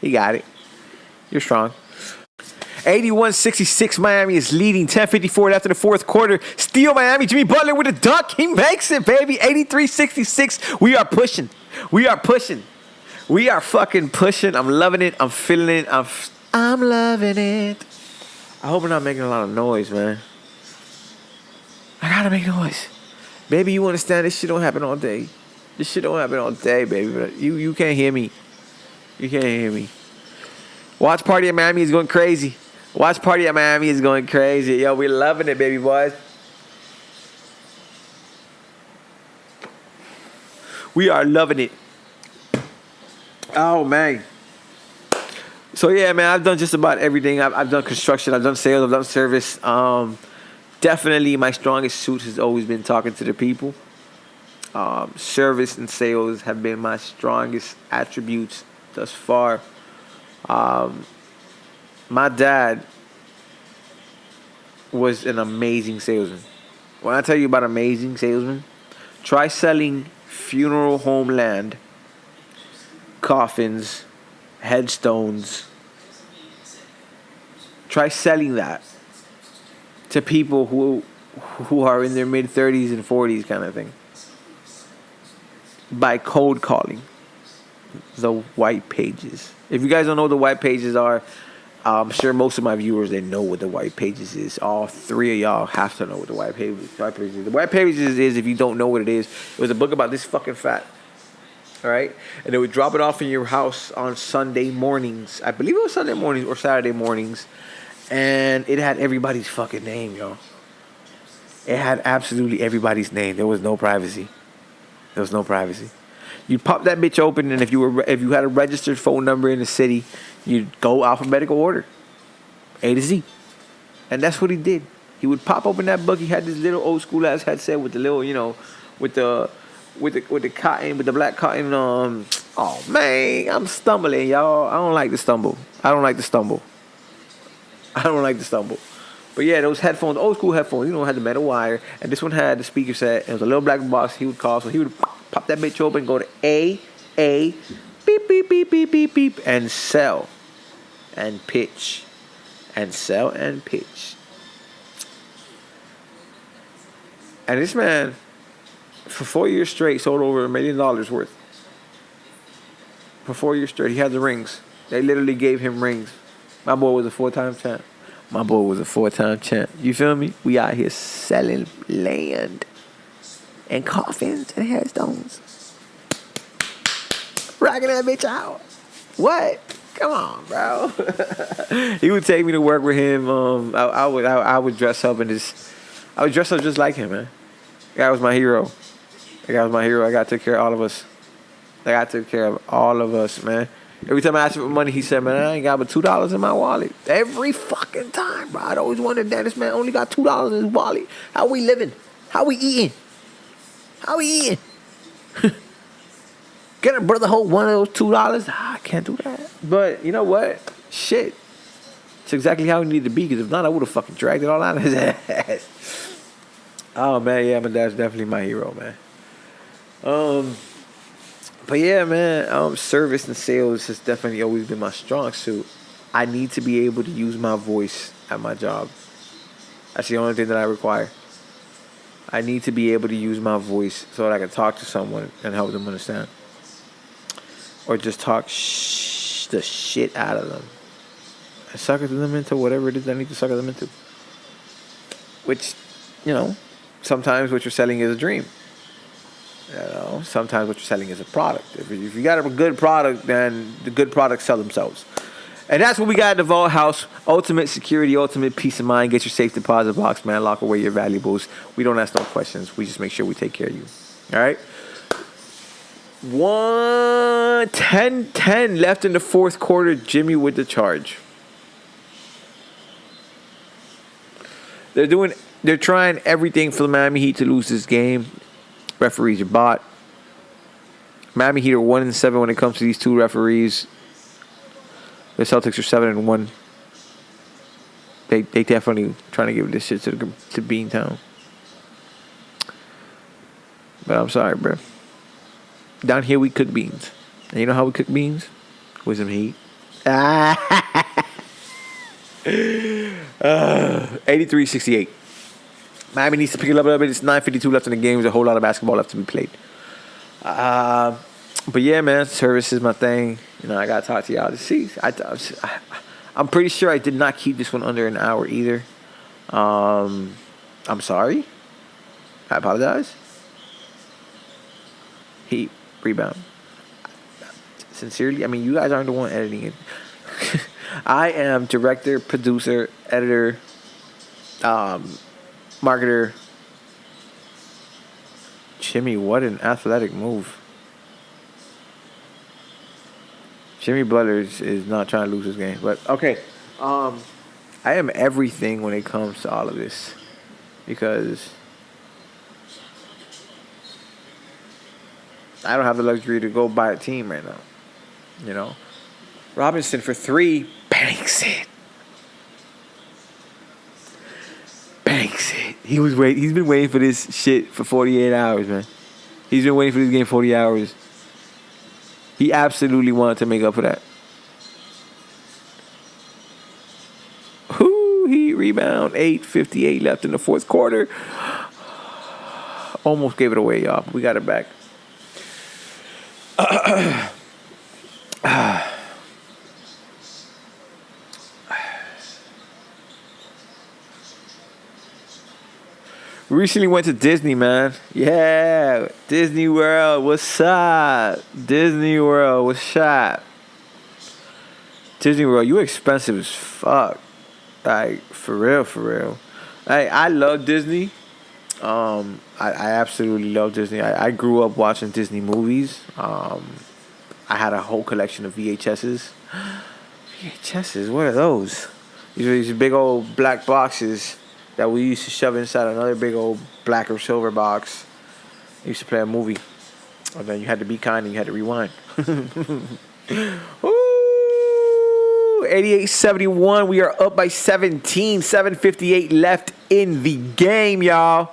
He got it. You're strong. 81-66. Miami is leading. 10:54 after the fourth quarter. Steal Miami. Jimmy Butler with a dunk. He makes it, baby. 83-66. We are pushing. We are pushing. We are fucking pushing. I'm loving it. I'm feeling it. I'm loving it. I hope we're not making a lot of noise, man. I gotta make noise. Baby, you understand this shit don't happen all day. This shit don't happen all day, baby. But you can't hear me. You can't hear me. Watch party at Miami is going crazy. Watch party at Miami is going crazy. Yo, we loving it, baby boys. We are loving it. Oh, man. So, yeah, man, I've done just about everything. I've done construction. I've done sales. I've done service. Definitely my strongest suit has always been talking to the people. Service and sales have been my strongest attributes thus far. My dad was an amazing salesman. When I tell you about amazing salesman, try selling funeral home land, coffins, headstones. Try selling that to people who are in their mid-30s and 40s kind of thing. By cold calling the white pages. If you guys don't know what the white pages are, I'm sure most of my viewers, they know what the white pages is. All three of y'all have to know what the white pages is. The white pages is, if you don't know what it is, it was a book about this fucking fat. All right? And they would drop it off in your house on Sunday mornings. I believe it was Sunday mornings or Saturday mornings. And it had everybody's fucking name, y'all. It had absolutely everybody's name. There was no privacy. There was no privacy. You'd pop that bitch open, and if you had a registered phone number in the city, you'd go alphabetical order, A to Z, and that's what he did. He would pop open that book. He had this little old school ass headset with the little, with the cotton, with the black cotton. Oh man, I'm stumbling, y'all. I don't like to stumble. But yeah, those headphones, old school headphones, had the metal wire, and this one had the speaker set. It was a little black box. He would call, so he would pop that bitch open, go to A, beep, beep, beep, beep, beep, beep, and sell, and pitch, and sell, and pitch. And this man, for 4 years straight, sold over $1 million worth. For 4 years straight, he had the rings. They literally gave him rings. My boy was a 4-time champ. You feel me? We out here selling land and coffins and headstones. Rocking that bitch out. What? Come on, bro. He would take me to work with him. I would dress up just like him, man. The guy was my hero. I got to take care of all of us, man. Every time I asked him for money, he said, man, I ain't got but $2 in my wallet. Every fucking time, bro. I'd always wondered that this man only got $2 in his wallet. How we living? How we eating? Can a brother hold one of those $2? I can't do that. But you know what? Shit. It's exactly how he needed to be, because if not, I would have fucking dragged it all out of his ass. Oh, man, yeah, my dad's definitely my hero, man. But yeah, man, service and sales has definitely always been my strong suit. I need to be able to use my voice at my job. That's the only thing that I require. I need to be able to use my voice so that I can talk to someone and help them understand. Or just talk the shit out of them. And sucker them into whatever it is I need to sucker them into. Which, sometimes what you're selling is a dream. Sometimes what you're selling is a product. If you got a good product, then the good products sell themselves. And that's what we got at the Vault House. Ultimate security, ultimate peace of mind. Get your safe deposit box, man. Lock away your valuables. We don't ask no questions. We just make sure we take care of you. All right? 10 left in the fourth quarter. Jimmy with the charge. They're trying everything for the Miami Heat to lose this game. Referees are bought. Miami Heat are 1-7 when it comes to these two referees. The Celtics are 7-1. They definitely trying to give this shit to Beantown. But I'm sorry, bro. Down here we cook beans. And you know how we cook beans? With some heat. 83-68. Miami needs to pick it up a little bit. It's 9:52 left in the game. There's a whole lot of basketball left to be played. But yeah, man, service is my thing. I gotta talk to y'all to see. I'm pretty sure I did not keep this one under an hour either. I'm sorry. I apologize. Heat rebound. sincerely. I mean, you guys aren't the one editing it. I am director, producer, editor, marketer. Jimmy, what an athletic move. Jimmy Butler is not trying to lose this game. But, okay. I am everything when it comes to all of this. Because I don't have the luxury to go buy a team right now. You know? Robinson for 3. Banks it. Banks it. He's been waiting for this shit for 48 hours, man. He's been waiting for this game 40 hours. He absolutely wanted to make up for that. He rebound. 8:58 left in the fourth quarter. Almost gave it away, y'all. We got it back. Recently went to Disney, man. Yeah, Disney World. What's up? Disney World. What's up? Disney World, you expensive as fuck. Like, for real. I love Disney. I absolutely love Disney. I grew up watching Disney movies. I had a whole collection of VHSs. VHSs, what are those? These big old black boxes that we used to shove inside another big old black or silver box. I used to play a movie. And then you had to be kind and you had to rewind. Ooh, 88-71. We are up by 17. 7:58 left in the game, y'all.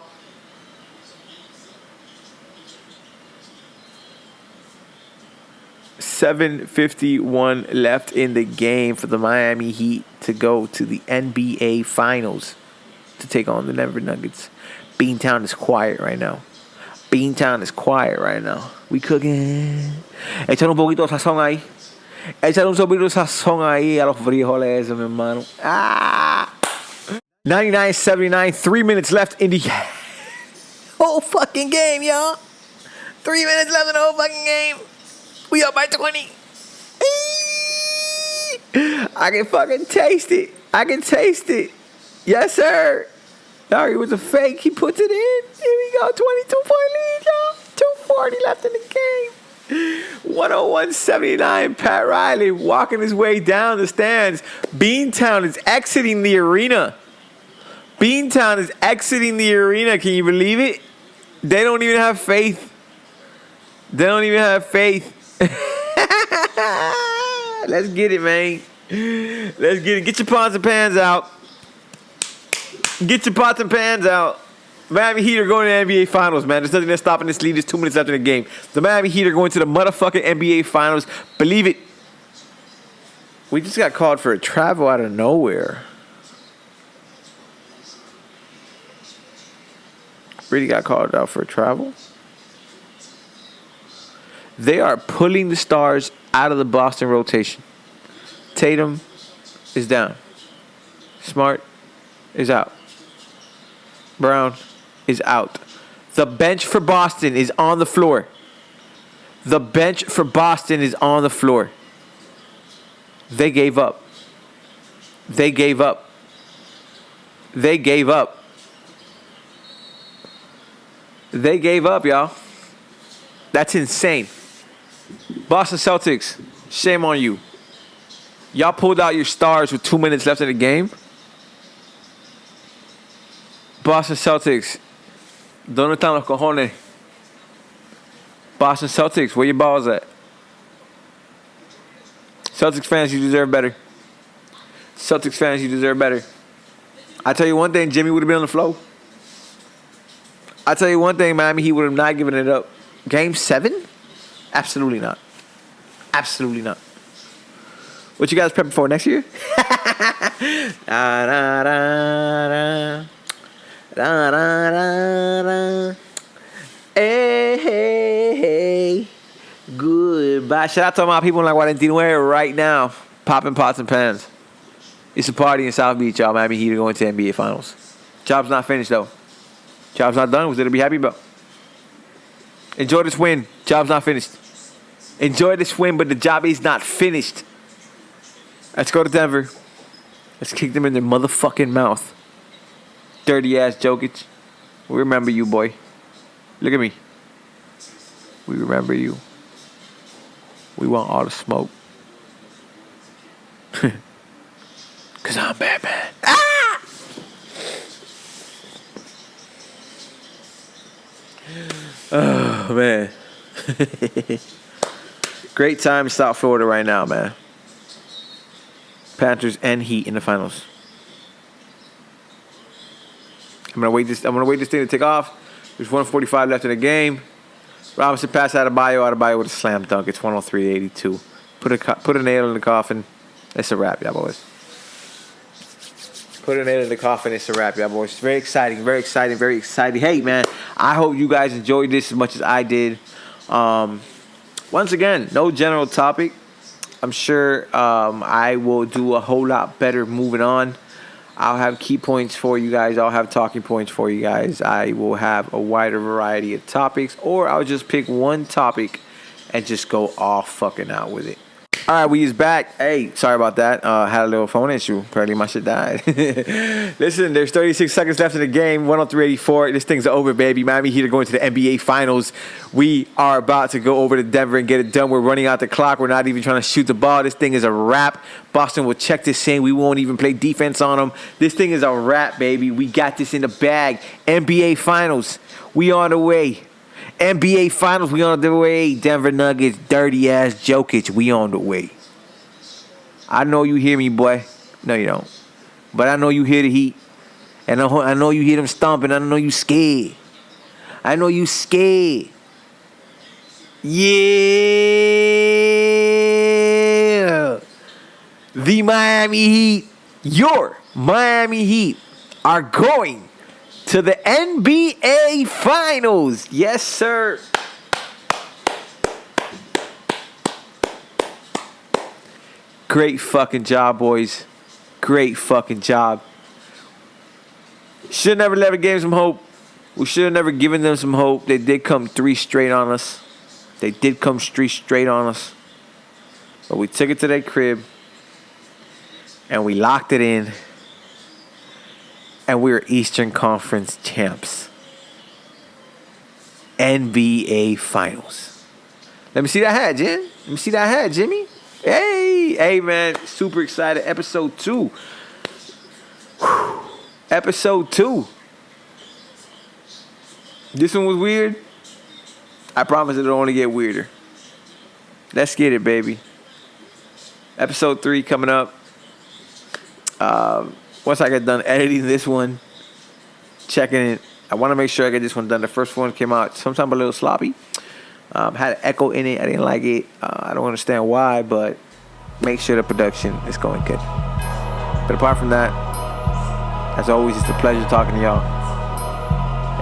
$7:51 left in the game for the Miami Heat to go to the NBA Finals to take on the Denver Nuggets. Beantown is quiet right now. We cooking. Échale un poquito de sazón ahí. Échale un poquito de sazón ahí a los frijoles, mi hermano. 99-79. 3 minutes left in the whole fucking game, y'all. 3 minutes left in the whole fucking game. We up by 20. I can fucking taste it. Yes, sir. Sorry, it was a fake. He puts it in. Here we go. 22-point lead, y'all. 2:40 left in the game. 101-79. Pat Riley walking his way down the stands. Beantown is exiting the arena. Can you believe it? They don't even have faith. Let's get it, man. Get your pots and pans out. Miami Heat are going to the NBA Finals, man. There's nothing that's stopping this lead. There's 2 minutes left in the game. The Miami Heat are going to the motherfucking NBA Finals. Believe it. We just got called for a travel out of nowhere. Really got called out for a travel? They are pulling the stars out of the Boston rotation. Tatum is down. Smart is out. Brown is out. The bench for Boston is on the floor. They gave up. Y'all. That's insane. Boston Celtics, shame on you. Y'all pulled out your stars with 2 minutes left in the game. Boston Celtics, ¿dónde están los cojones? Boston Celtics, where your balls at? Celtics fans, you deserve better. I tell you one thing, Jimmy would have been on the floor. I tell you one thing, Miami, he would have not given it up. Game 7? Absolutely not. What you guys prepping for next year? Hey. Goodbye. Shout out to all my people in La Guarantino right now. Popping pots and pans. It's a party in South Beach, y'all. Miami Heat are going to NBA Finals. Job's not finished, though. Job's not done. Was there to be happy about? Enjoy this win. Job's not finished. Enjoy this win, but the job is not finished. Let's go to Denver. Let's kick them in their motherfucking mouth. Dirty ass Jokic. We remember you, boy. Look at me. We remember you. We want all the smoke. Cause I'm Batman. Ah! Oh man. Great time in South Florida right now, man. Panthers and Heat in the finals. I'm gonna wait this thing to take off. There's 1:45 left in the game. Robinson pass out of Adebayo with a slam dunk. It's 103-82. Put a nail in the coffin. It's a wrap, y'all boys. Put a nail in the coffin. It's a wrap, y'all boys. Very exciting, very exciting, very exciting. Hey, man, I hope you guys enjoyed this as much as I did. Once again, no general topic. I'm sure I will do a whole lot better moving on. I'll have key points for you guys. I'll have talking points for you guys. I will have a wider variety of topics, or I'll just pick one topic and just go all fucking out with it. All right, we is back. Hey, sorry about that. Had a little phone issue. Apparently my shit died. Listen, there's 36 seconds left in the game. 103-84. This thing's over, baby. Miami Heat are going to the NBA Finals. We are about to go over to Denver and get it done. We're running out the clock. We're not even trying to shoot the ball. This thing is a wrap. Boston will check this in. We won't even play defense on them. This thing is a wrap, baby. We got this in the bag. NBA Finals. We on the way. NBA Finals, we on the way. Denver Nuggets, dirty ass Jokic, we on the way. I know you hear me, boy. No, you don't. But I know you hear the Heat. And I know you hear them stomping. I know you scared. I know you scared. Yeah. The Miami Heat, your Miami Heat, are going to the NBA Finals. Yes, sir. Great fucking job, boys. Great fucking job. Should never gave them some hope. We should have never given them some hope. They did come 3 straight on us. They did come 3 straight on us. But we took it to their crib. And we locked it in. And we're Eastern Conference champs. NBA Finals. Let me see that hat, Jim. Let me see that hat, Jimmy. Hey, man. Super excited. Episode 2. Whew. Episode 2. This one was weird. I promise it'll only get weirder. Let's get it, baby. Episode 3 coming up. Once I get done editing this one, checking it, I want to make sure I get this one done. The first one came out sometime a little sloppy. Had an echo in it. I didn't like it. I don't understand why, but make sure the production is going good. But apart from that, as always, it's a pleasure talking to y'all.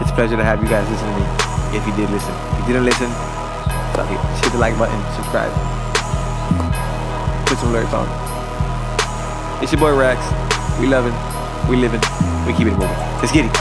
It's a pleasure to have you guys listen to me. If you did listen. If you didn't listen, fuck it. Hit the like button, subscribe. Put some alerts on. It's your boy Rex. We loving, we living, we keep it moving. Let's get it.